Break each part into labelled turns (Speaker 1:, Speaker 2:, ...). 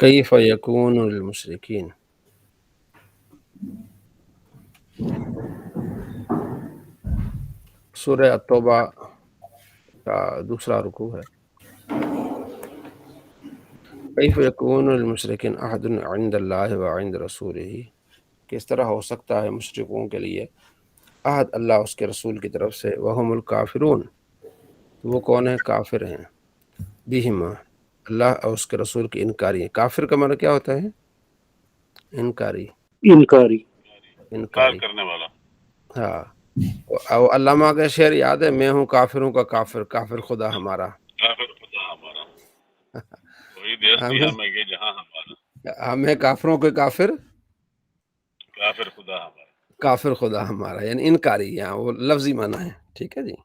Speaker 1: کیف یکون للمشرکین۔ سورہ التوبہ کا دوسرا رکوع ہے۔ کیف یکون للمشرکین عہد عند اللہ وعند رسولہ، کس طرح ہو سکتا ہے مشرکوں کے لیے عہد اللہ اس کے رسول کی طرف سے، وہم الکافرون، وہ کون ہیں؟ کافر ہیں، بہما، اللہ اور اس کے رسول کی انکاری ہیں۔ کافر کا معنی کیا ہوتا ہے؟ انکاری،
Speaker 2: انکاری
Speaker 1: انکاری
Speaker 3: کرنے والا۔
Speaker 1: ہاں۔ اور علامہ کا شعر یاد ہے، میں ہوں کافروں کا کافر، کافر خدا ہمارا۔
Speaker 3: کافر خدا ہمارا، وہی دیستی ہمیں یہ جہاں ہمارا،
Speaker 1: ہمیں کافروں کے کافر،
Speaker 3: کافر خدا ہمارا۔
Speaker 1: کافر خدا ہمارا، یعنی انکاری، یہاں وہ لفظی معنی ہے، ٹھیک ہے جی۔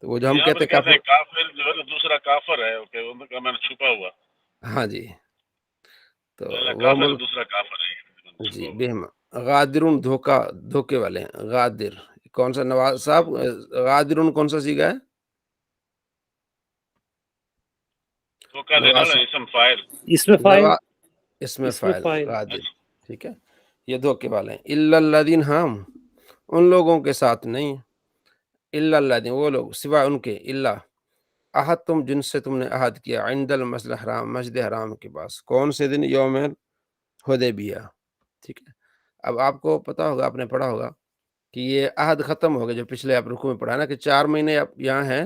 Speaker 1: تو وہ جو ہم
Speaker 3: یہاں
Speaker 1: کہتے
Speaker 3: پر
Speaker 1: ہیں
Speaker 3: کہتے ہیں
Speaker 1: کافر،
Speaker 3: کافر جو ہے نا دوسرا کافر ہے، کہ ان کا میں نے چھپا ہوا،
Speaker 1: ہاں جی، تو
Speaker 3: پہلا
Speaker 1: وہ
Speaker 3: کافر دوسرا کافر ہے، چھپا
Speaker 1: جی
Speaker 3: ہوا۔
Speaker 1: بہما، غادرون دھوکے والے ہیں، غادر کون سا نواز صاحب؟ غادرون کون سا سیگا ہے؟
Speaker 3: دھوکہ دینے
Speaker 1: نواز
Speaker 3: والا اسم فاعل۔
Speaker 2: اس میں فائل،
Speaker 1: اس میں
Speaker 2: اس میں
Speaker 1: فاعل
Speaker 2: فائل
Speaker 1: غادر، ٹھیک ہے، یہ دھوکے والے ہیں۔ الا الذین، ہم ان لوگوں کے ساتھ نہیں، الا الذین، وہ لوگ سوائے ان کے، الا عہد تم، جن سے تم نے عہد کیا، عند المسجد الحرام، مسجد حرام کے پاس، کون سے دن؟ یوم حدیبیہ، ٹھیک ہے۔ اب آپ کو پتا ہوگا، آپ نے پڑھا ہوگا کہ یہ عہد ختم ہو گیا، جو پچھلے آپ رکوع میں پڑھا نا کہ 4 مہینے آپ یہاں ہیں،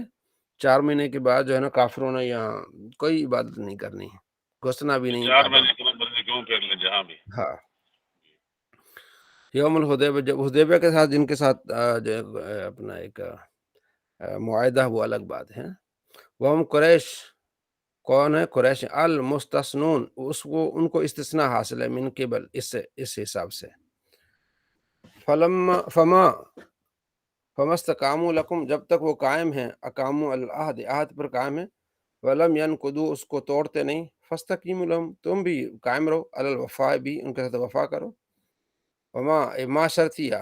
Speaker 1: 4 مہینے کے بعد جو ہے نا کافروں نے یہاں کوئی عبادت نہیں کرنی، گھسنا بھی نہیں
Speaker 3: 4
Speaker 1: کعبہ
Speaker 3: مہینے
Speaker 1: میں۔
Speaker 3: کے مرضی کیوں پھیر لیں جہاں بھی۔
Speaker 1: ہاں، یوم الحدیبیہ، جب حدیبیہ کے ساتھ جن کے ساتھ جو اپنا ایک معاہدہ، وہ الگ بات ہے۔ وہ ہم قریش، کون ہے؟ قریش المستثنون، ان کو استثناء حاصل ہے، من قبل، اس حساب سے، فما استقاموا لکم، جب تک وہ قائم ہیں، اقاموا العہد، عہد پر قائم ہیں، ولم ینقضوا، اس کو توڑتے نہیں، فاستقیموا لہم، تم بھی قائم رہو، علی الوفاء، بھی ان کے ساتھ وفا کرو، ما شرطیہ،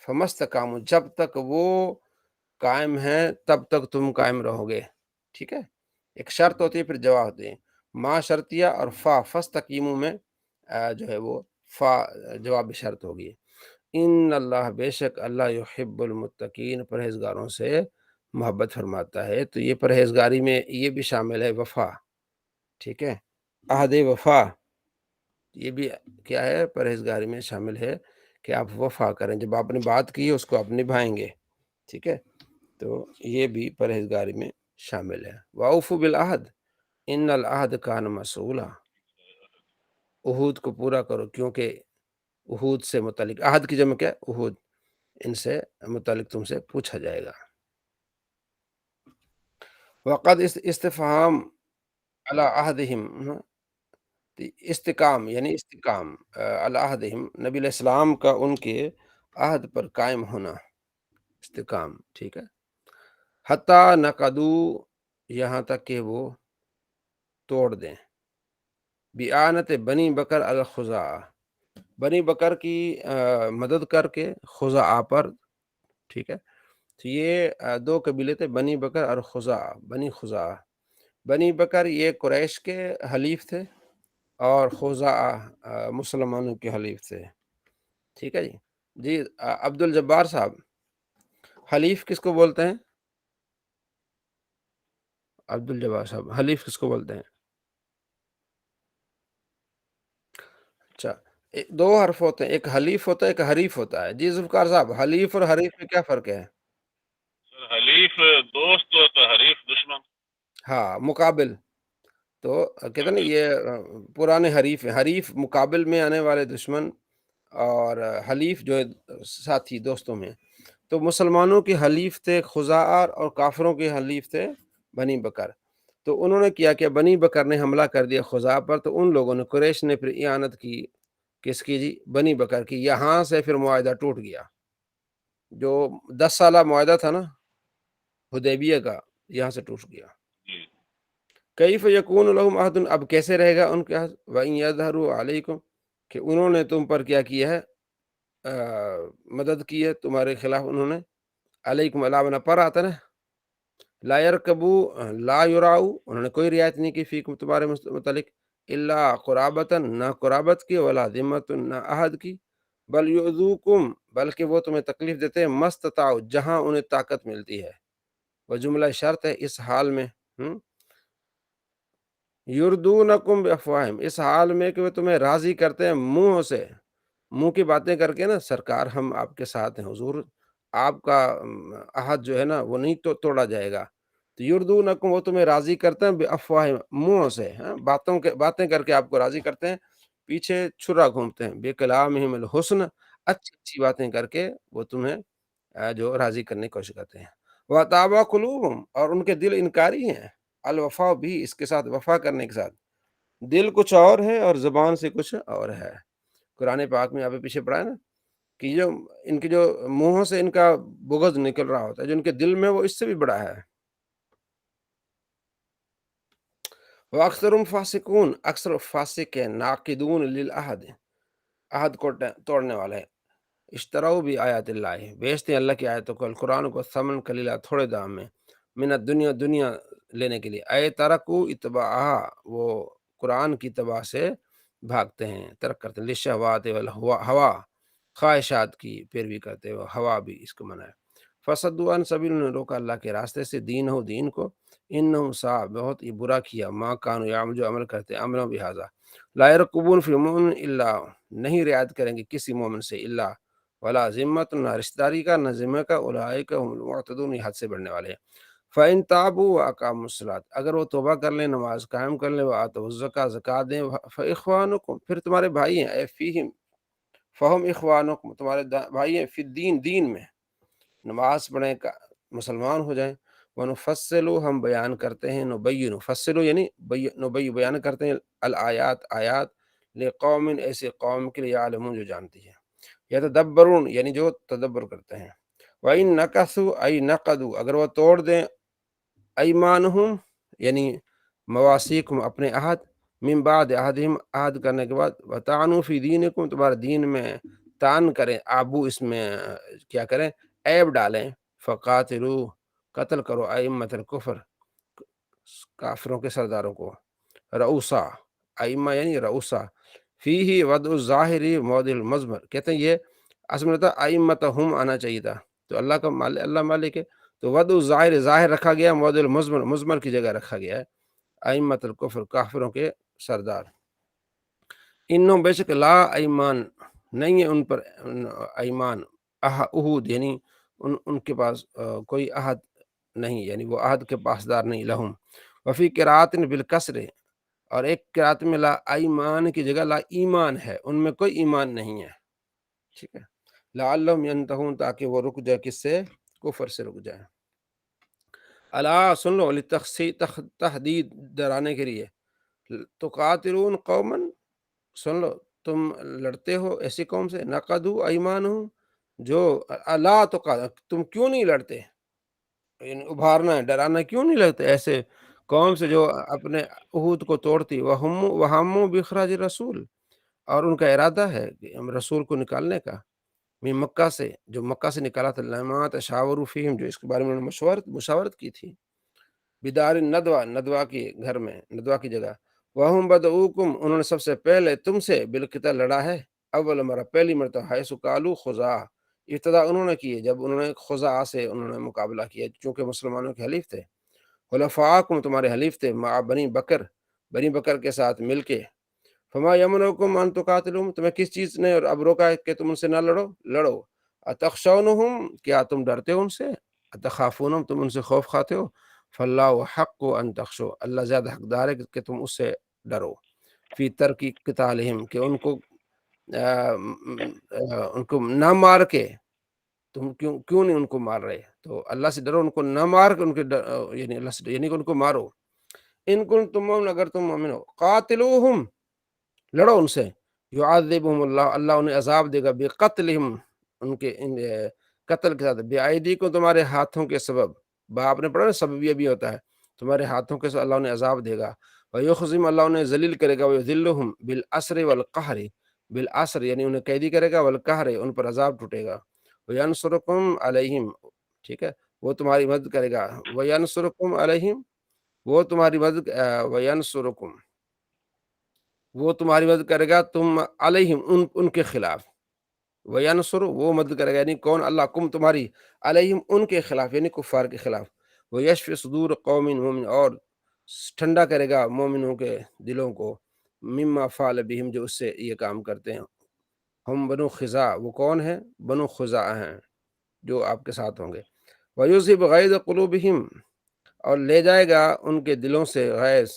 Speaker 1: فما استقاموا، جب تک وہ قائم ہیں تب تک تم قائم رہو گے، ٹھیک ہے۔ ایک شرط ہوتی ہے، پھر جواب ہوتے ہیں، ما شرطیہ اور فاستقیموا میں جو ہے وہ فا جواب شرط ہوگی۔ ان اللہ، بے شک اللہ، یحب المتقین، پرہیزگاروں سے محبت فرماتا ہے۔ تو یہ پرہیزگاری میں یہ بھی شامل ہے، وفا، ٹھیک ہے، عہد وفا، یہ بھی کیا ہے؟ پرہیزگاری میں شامل ہے کہ آپ وفا کریں، جب آپ نے بات کی ہے اس کو آپ نبھائیں گے، ٹھیک ہے، تو یہ بھی پرہیزگاری میں شامل ہے۔ وَأَوْفُوا بِالْعَهْدِ إِنَّ الْعَهْدَ كَانَ مسئولا، عہود کو پورا کرو، کیونکہ عہود سے متعلق، عہد کی جمع کیا ہے؟ عہود، ان سے متعلق تم سے پوچھا جائے گا۔ وقد استفہام علی عہدہم، استقام یعنی استقام، علی عہدہم، نبی علیہ السلام کا ان کے عہد پر قائم ہونا، استقام، ٹھیک ہے۔ حتی نقدو، یہاں تک کہ وہ توڑ دیں، بیانت بنی بکر الخزاعہ، بنی بکر کی مدد کر کے خزاعہ پر، ٹھیک ہے۔ تو یہ دو قبیلے تھے، بنی بکر اور خزاعہ، بنی خزاعہ۔ بنی بکر یہ قریش کے حلیف تھے، اور خزاعہ مسلمانوں کے حلیف تھے، ٹھیک ہے جی۔ جی عبد الجبار صاحب، حلیف کس کو بولتے ہیں؟ عبد الجبار صاحب، حلیف کس کو بولتے ہیں؟ اچھا، دو حرف ہوتے ہیں، ایک حلیف ہوتا ہے، ایک حریف ہوتا ہے۔ جی ذوالفقار صاحب، حلیف اور حریف میں کیا فرق ہے؟
Speaker 3: سر حلیف دوست تو حریف دشمن۔
Speaker 1: ہاں، مقابل، تو کہتے ہیں نا یہ پرانے حریف ہیں، حریف مقابل میں آنے والے دشمن، اور حلیف جو ہے ساتھی دوستوں میں۔ تو مسلمانوں کے حلیف تھے خزاعہ، اور کافروں کے حلیف تھے بنی بکر۔ تو انہوں نے کیا کہ بنی بکر نے حملہ کر دیا خزاعہ پر، تو ان لوگوں نے، قریش نے پھر اعانت کی، کس کی؟ جی بنی بکر کی۔ یہاں سے پھر معاہدہ ٹوٹ گیا، جو 10 سالہ معاہدہ تھا نا حدیبیہ کا، یہاں سے ٹوٹ گیا۔
Speaker 3: جی،
Speaker 1: کیف یکون لہم عہد، اب کیسے رہے گا ان کے عہد؟ وَإِن یظہروا علیکم، کہ انہوں نے تم پر کیا کیا ہے؟ مدد کی ہے تمہارے خلاف، انہوں نے، علیکم، علامہ پر آتا نا، لا یرکبو، لا یراؤ، انہوں نے کوئی رعایت نہیں کی، فیکم، تمہارے متعلق، الا قرابتن، نہ قرابت کی، ولا ذمتن، نہ عہد کی، بل یؤذوکم، بلکہ وہ تمہیں تکلیف دیتے ہیں، مستطاعوا، جہاں انہیں طاقت ملتی ہے۔ وہ جملہ شرط ہے اس حال میں، یردونکم بافواہم، اس حال میں کہ وہ تمہیں راضی کرتے ہیں منہ سے، منہ کی باتیں کر کے نا، سرکار ہم آپ کے ساتھ ہیں حضور، آپ کا عہد جو ہے نا وہ نہیں تو توڑا جائے گا۔ تو یردونکم، وہ تمہیں راضی کرتے ہیں، بافواہم، منہوں سے، باتیں کر کے آپ کو راضی کرتے ہیں، پیچھے چھرا گھومتے ہیں، بے کلامہم الحسن، اچھی اچھی باتیں کر کے وہ تمہیں جو راضی کرنے کی کوشش کرتے ہیں۔ وَتَابَ قُلُوبُهُمْ، اور ان کے دل انکاری ہیں، الوفا بھی، اس کے ساتھ وفا کرنے کے ساتھ، دل کچھ اور ہے اور زبان سے کچھ اور ہے۔ قرآن پاک میں آپ پیچھے پڑھا ہے نا کہ جو ان کے جو منہوں سے ان کا بغض نکل رہا ہوتا ہے، جو ان کے دل میں، وہ اس سے بھی بڑا ہے۔ وَأَكْثَرُهُمْ فَاسِقُونَ، اکثر فاسق ہیں، ناقدون للعہد، عہد کو توڑنے والے ہیں۔ اشتراؤ بھی آیات اللہ، بیچتے ہیں اللہ کی آیتوں کو، القرآن کو، ثمن قلیلا، تھوڑے دام میں، من الدنیا، دنیا لینے کے لیے، اے ترکو اتباعہا، وہ قرآن کی اتباع سے بھاگتے ہیں، ترک کرتے ہیں، للشہوات والہوا، خواہشات کی پیروی کرتے ہیں، ہوا بھی اس کو منع ہے۔ فصدوا عن سبیل، انہوں نے روکا اللہ کے راستے سے، دین ہو، دین کو، انہم سا، بہت ہی برا کیا، ما کانوا یعملون، جو عمل کرتے، عملوں بہذا، لا یرقبون فی مومن الا، نہیں رعایت کریں گے کسی مومن سے، الا، ولا ذمت، نہ رشتہ داری کا، نہ ذمہ کا، اولئک هم المعتدون، یہ حد سے بڑھنے والے ہیں۔ فَإِن تابوا وَأَقاموا الصَّلَاةَ، اگر وہ توبہ کر لیں، نماز قائم کر لیں، وَآتَوُا الزَّکاۃ، زکات دیں، فَإِخْوَانُکُم، پھر تمہارے بھائی ہیں، اے فیہم، فہم اخوانکم، تمہارے بھائی ہیں، فی الدین، دین میں، نماز پڑھیں، مسلمان ہو جائیں، وَنُفَصِّلُ، ہم بیان کرتے ہیں، نُبَيِّنُ، فصلو یعنی بیان کرتے ہیں، الآیات، آیات، لقوم، ایسے قوم کے لیے، یعلمون، جو جانتی ہے، یتدبرون، یعنی جو تدبر کرتے ہیں۔ وَإِن نَكَثُوا، أَيْ نَقَضُوا، اگر وہ توڑ دیں، ایمانہم، یعنی مواثیقہم، اپنے عہد، من بعد عہدہم، عہد کرنے کے بعد، وطعنوا فی دینکم، تمہارے دین میں طعن کریں، آبو، اس میں کیا کریں، عیب ڈالیں، فقاتلو، قتل کرو، ائمۃ الکفر، کافروں کے سرداروں کو، رؤسا، ائمہ یعنی رؤسا، فیہ وضع الظاہری موضع المضمر، کہتے ہیں یہ اصل میں تھا ائمتہم آنا چاہیے تھا، تو اللہ کا اللہ مالک ہے، تو وضع الظاہر، ظاہر رکھا گیا، موضع المضمر، مضمر کی جگہ رکھا گیا ہے، ائمۃ الکفر، کافروں کے سردار۔ انہم، بے شک، لا ایمان، نہیں ہے ان پر ایمان، عہد یعنی ان کے پاس کوئی عہد نہیں، یعنی وہ عہد کے پاسدار نہیں، لہم، وفی قرات بالکسر، اور ایک قرات میں لا ایمان کی جگہ لا ایمان ہے، ان میں کوئی ایمان نہیں ہے، ٹھیک ہے، لعلہم ینتہون، تاکہ وہ رک جائے، کس سے، کفر سے رک جائے۔ الا، سن لو، تحدید، ڈرانے کے لیے، تقاتلون قوما، سن لو، تم لڑتے ہو ایسی قوم سے، نقضوا ایمانہم، جو، الا تم کیوں نہیں لڑتے، یعنی ابھارنا ہے، ڈرانا، کیوں نہیں لڑتے ایسے قوم سے جو اپنے عہود کو توڑتی، وہموا باخراج رسول، اور ان کا ارادہ ہے کہ ہم رسول کو نکالنے کا، من مکہ سے، جو مکہ سے نکالا تھا، لما تشاوروا فیہم، جو اس کے بارے میں انہوں نے مشاورت کی تھی، بدار الندوہ، ندوہ کے گھر میں، ندوہ کی جگہ، وہم بدعوکم، انہوں نے سب سے پہلے تم سے بالقتال لڑا ہے، اول مرہ، پہلی مرتبہ، حیث قالوا خزاع، ابتدا انہوں نے کی ہے جب انہوں نے خزاع سے انہوں نے مقابلہ کیا، چونکہ مسلمانوں کے حلیف تھے، خلفاءکم، تمہارے حلیف تھے، مع بنی بکر کے ساتھ مل کے، فما یمنعکم ان تقاتلوا، تمہیں کس چیز نے اور اب روکا ہے کہ تم ان سے نہ لڑو، اتخشونہم، کیا تم ڈرتے ہو ان سے، اتخافونہم، تم ان سے خوف کھاتے ہو، فاللہ حق ان تخشوا، اللہ زیادہ حقدار ہے کہ تم اس سے ڈرو، فی ترک قتالہم، کہ ان کو نہ مار کے، تم کیوں نہیں ان کو مار رہے، تو اللہ سے ڈرو، ان کو نہ مار کے، ان کے یعنی اللہ سے، یعنی کہ ان کو مارو، ان کنتم مؤمنین، اگر تم مومن ہو، قاتلوہم، لڑو ان سے، یعذبہم اللہ، اللہ انہیں عذاب دے گا، بقتلہم، ان کے قتل کے ساتھ، بأیدیکم، تمہارے ہاتھوں کے سبب، باپ نے پڑھا نا، سببیہ بھی ہوتا ہے، تمہارے ہاتھوں کے ساتھ اللہ انہیں عذاب دے گا، ویخزم، اللہ انہیں ذلیل کرے گا، ویذلہم بالاسر والقہر، بالاسر یعنی انہیں قیدی کرے گا، والقہر، ان پر عذاب ٹوٹے گا، وینصرکم علیہم، ٹھیک ہے، وہ تمہاری مدد کرے گا، وینصرکم علیہم، وہ تمہاری مدد، وینصرکم، وہ تمہاری مدد کرے گا، تم علیہم ان کے خلاف، وینصر وہ مدد کرے گا، یعنی کون؟ اللہ کم تمہاری، علیہم ان کے خلاف یعنی کفار کے خلاف، ویشفی صدور قوم مومن اور ٹھنڈا کرے گا مومنوں کے دلوں کو، مما فعل بہم جو اس سے یہ کام کرتے ہیں، ہم بنو خزاع وہ کون ہیں؟ بنو خزاع ہیں جو آپ کے ساتھ ہوں گے، ویذہب غیظ قلوبہم اور لے جائے گا ان کے دلوں سے غیظ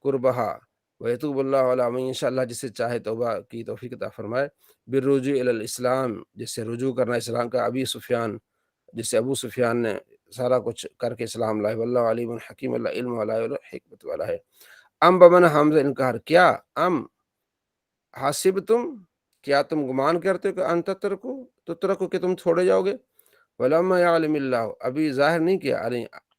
Speaker 1: قربہا، ویتوب اللہ علی من یشاء اللہ جس سے چاہے توبہ کی توفیق عطا فرمائے، بالرجوع الی الاسلام جس سے رجوع کرنا اسلام کا، ابی سفیان جس سے ابو سفیان نے سارا کچھ کر کے اسلام لائے، واللہ علیم حکیم اللہ علم والا ہے حکمت والا ہے۔ ام بمن حمزہ انکار، کیا ام حسبتم کیا تم گمان کرتے ہو کہ ان تترکو کہ تم چھوڑے جاؤ گے، ولما یعلم اللہ ابھی ظاہر نہیں کیا،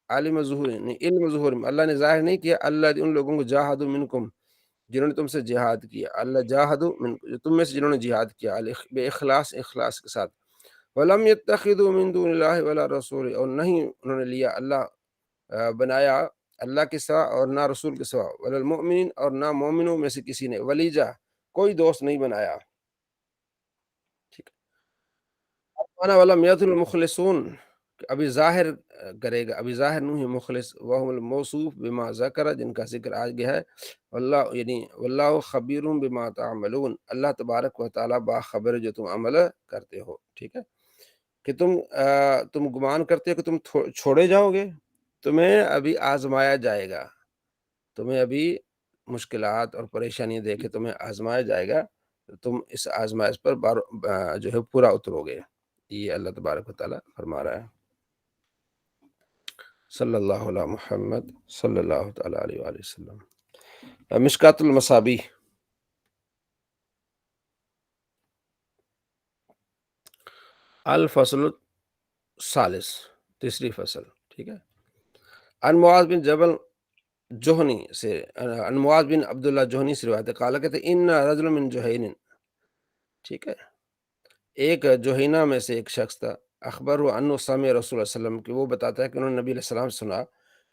Speaker 1: عالم ظہور علم ظہور اللہ نے ظاہر نہیں کیا، اللہ ان لوگوں کو جاہدوا منکم جنہوں نے تم سے جہاد کیا، اللہ جاہدوا منکم جو تم میں سے جنہوں نے جہاد کیا، بے اخلاص کے ساتھ، ولم یتخذوا من دون اللہ ولا رسول اور نہیں انہوں نے لیا اللہ بنایا اللہ کے سوا اور نہ رسول کے سوا، ولا المؤمنین اور نہ مومنوں میں سے کسی نے ولیجا کوئی دوست نہیں بنایا، ٹھیک ہے، ولم یتل المخلصون ابھی ظاہر کرے گا، ابھی ظاہر نہیں ہے مخلص، وہم الموصوف بما ذکر جن کا ذکر آج گیا ہے، واللہ یعنی واللہ خبیر بما تعملون اللہ تبارک و تعالیٰ باخبر جو تم عمل کرتے ہو، ٹھیک ہے، کہ تم گمان کرتے ہو کہ تم چھوڑے جاؤ گے، تمہیں ابھی آزمایا جائے گا، تمہیں ابھی مشکلات اور پریشانی دے کے تمہیں آزمایا جائے گا، تم اس آزمائش پر جو ہے پورا اترو گے، یہ اللہ تبارک و تعالیٰ فرما رہا ہے۔ صلی اللہ علیہ محمد صلی اللہ تعالیٰ علیہ وآلہ وسلم۔ مشکات المصابیح، الفصل الثالث تیسری فصل، ٹھیک ہے، عن معاذ بن جبل جوہنی سے عن معاذ بن عبداللہ جوہنی سے روایت ہے، قال کہتے ہیں ان رجل من جوہین، ٹھیک ہے، ایک جوہینہ میں سے ایک شخص تھا، اخبر ہوا انہ سمع رسول اللہ علیہ وسلم کہ وہ بتاتا ہے کہ انہوں نے نبی علیہ السلام سے سنا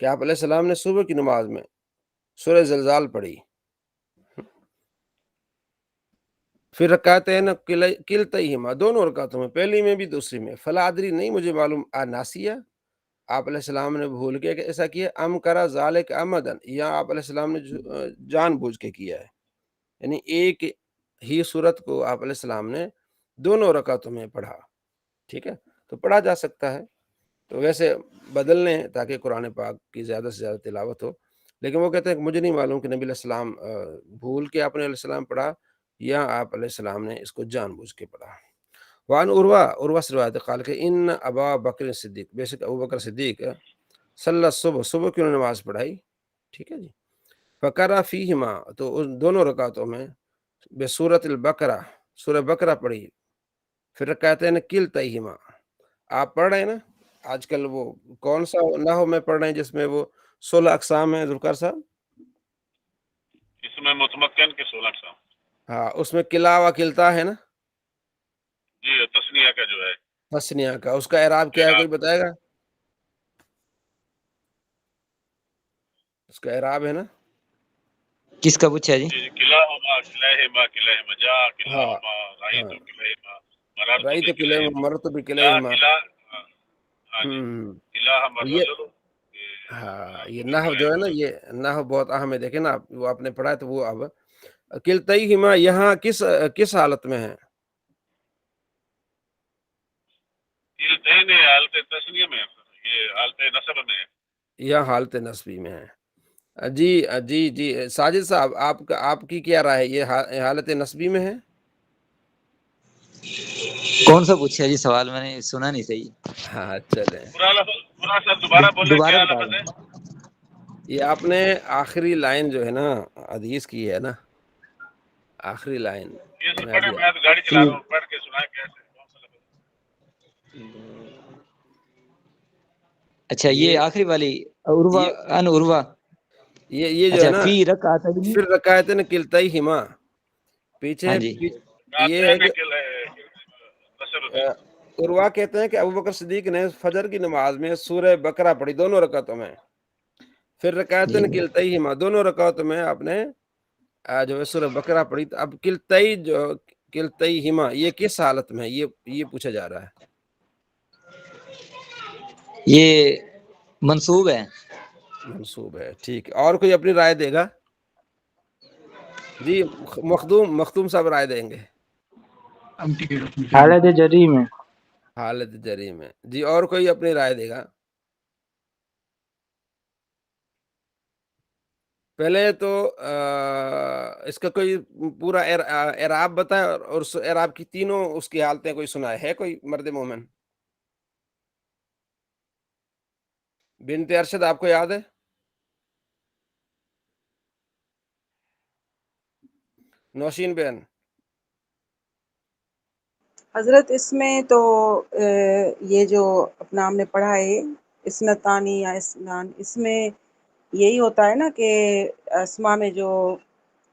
Speaker 1: کہ آپ علیہ السلام نے صبح کی نماز میں سورہ زلزال پڑھی، پھر رکعتین کلتیہما دونوں رکعتوں میں، پہلی میں بھی دوسری میں، فلا ادری نہیں مجھے معلوم ناسیہ آپ علیہ السلام نے بھول کے ایسا کیا، ام کرا ذالک عمدن یا آپ علیہ السلام نے جان بوجھ کے کیا ہے، یعنی ایک ہی صورت کو آپ علیہ السلام نے دونوں رکعتوں میں پڑھا، ٹھیک ہے، تو پڑھا جا سکتا ہے، تو ویسے بدل لیں تاکہ قرآن پاک کی زیادہ سے زیادہ تلاوت ہو، لیکن وہ کہتے ہیں کہ مجھے نہیں معلوم کہ نبی علیہ السلام بھول کے آپ نے علیہ السلام پڑھا یا آپ علیہ السلام نے اس کو جان بوجھ کے پڑھا۔ وعن عروہ سے روایت قال کہ ان ابا بکر صدیق بے شک ابو بکر صدیق صلی صبح کی انہوں نے نماز پڑھائی، ٹھیک ہے جی، فقرأ فیہما تو ان دونوں رکعتوں میں بسورۃ البقرہ سورہ بقرہ پڑھی، پھر رکعتین کلتیہما آپ پڑھ رہے ہیں نا آج کل وہ کون سا نحو میں پڑھ رہے ہیں جس میں وہ 16 اقسام ہیں ذوالفقار صاحب؟
Speaker 3: اس میں متمکن کے 16 اقسام،
Speaker 1: ہاں اس میں کلا و کلتا ہے نا،
Speaker 3: جی تسنیہ کا جو ہے،
Speaker 1: تسنیہ کا، اس کا اعراب کیا ہے کوئی بتائے گا؟ اس کا اعراب ہے نا،
Speaker 2: کس کا پوچھا جی؟
Speaker 3: کلاہما کلیہما کلیہما جا
Speaker 1: ہاں
Speaker 3: کلاہما رأیت
Speaker 1: ہاں
Speaker 3: کلیہما مررت
Speaker 1: رأیت کلیہما
Speaker 3: بکلیہما
Speaker 1: مررت
Speaker 3: لا
Speaker 1: بکلیہما،
Speaker 3: کلا، ہاں جی، کلاہما
Speaker 1: یہ
Speaker 3: الرجل
Speaker 1: ہاں یہ
Speaker 3: مررت
Speaker 1: نحو جو ہے نا،
Speaker 3: بکلیہما،
Speaker 1: یہ نحو بہت اہم ہے، دیکھیں نا وہ آپ نے پڑھا ہے تو وہ اب کلتیہما یہاں کس حالت میں ہے؟
Speaker 3: کلتین حالت تسنیہ میں، یہ حالت نصب میں ہے،
Speaker 1: یا حالت نصبی میں ہے؟ جی جی جی ساجد صاحب آپ کی کیا رائے ہے، یہ حالت نصبی میں ہے؟
Speaker 2: کون سا پوچھا جی سوال؟ میں نے سنا نہیں صحیح۔
Speaker 1: ہاں چلیں،
Speaker 3: پورا سا دوبارہ بولیں
Speaker 2: دوبارہ
Speaker 3: کیا
Speaker 2: بتا
Speaker 3: لفظ ہے؟
Speaker 2: دیں۔
Speaker 1: یہ آپ نے آخری لائن جو ہے نا حدیث کی ہے نا، آخری لائن
Speaker 3: یہ سب
Speaker 1: میں
Speaker 3: پڑھیں،
Speaker 1: ابھی
Speaker 3: میں تو گاڑی چلا رہا ہوں، پڑھ کے سنائیں کیسے، کون سا لفظ ہے؟
Speaker 2: اچھا یہ
Speaker 1: یہ
Speaker 2: آخری والی عروہ ان عروہ،
Speaker 1: یہ جو ہے
Speaker 2: اچھا
Speaker 1: نا
Speaker 2: فی رکعتین،
Speaker 1: پھر رکعتین کلتیہما پیچھے
Speaker 2: ہاں جی
Speaker 1: یہ ہے کہ
Speaker 3: نصب میں،
Speaker 1: عروہ کہتے ہیں کہ ابو بکر صدیق نے فجر کی نماز میں سورہ بقرہ پڑھی دونوں رکعتوں میں، پھر
Speaker 2: جی
Speaker 1: رکعتین کلتیہما دونوں رکعتوں میں آپ نے جو ہے سورہ بقرہ پڑھی، تو اب کلتئی جو کلتئی ہما یہ کس حالت میں ہے، یہ پوچھا جا رہا ہے.
Speaker 2: یہ منصوب ہے.
Speaker 1: منصوب ہے، ٹھیک ہے. اور کوئی اپنی رائے دے گا؟ جی مخدوم صاحب رائے دیں گے.
Speaker 4: حالت جری میں.
Speaker 1: حالت جری میں. جی اور کوئی اپنی رائے دے گا؟ پہلے تو اس کا کوئی پورا اعراب بتائے، اور اس اعراب کی تینوں اس کی حالتیں کوئی سنائے. ہے کوئی مرد مومن؟ بنت ارشد آپ کو یاد ہے؟ نوشین بہن.
Speaker 5: حضرت اس میں تو یہ جو اپنا ہم نے پڑھا ہے اسنتانی یا اسنان، اس میں یہی ہوتا ہے نا کہ اسما میں جو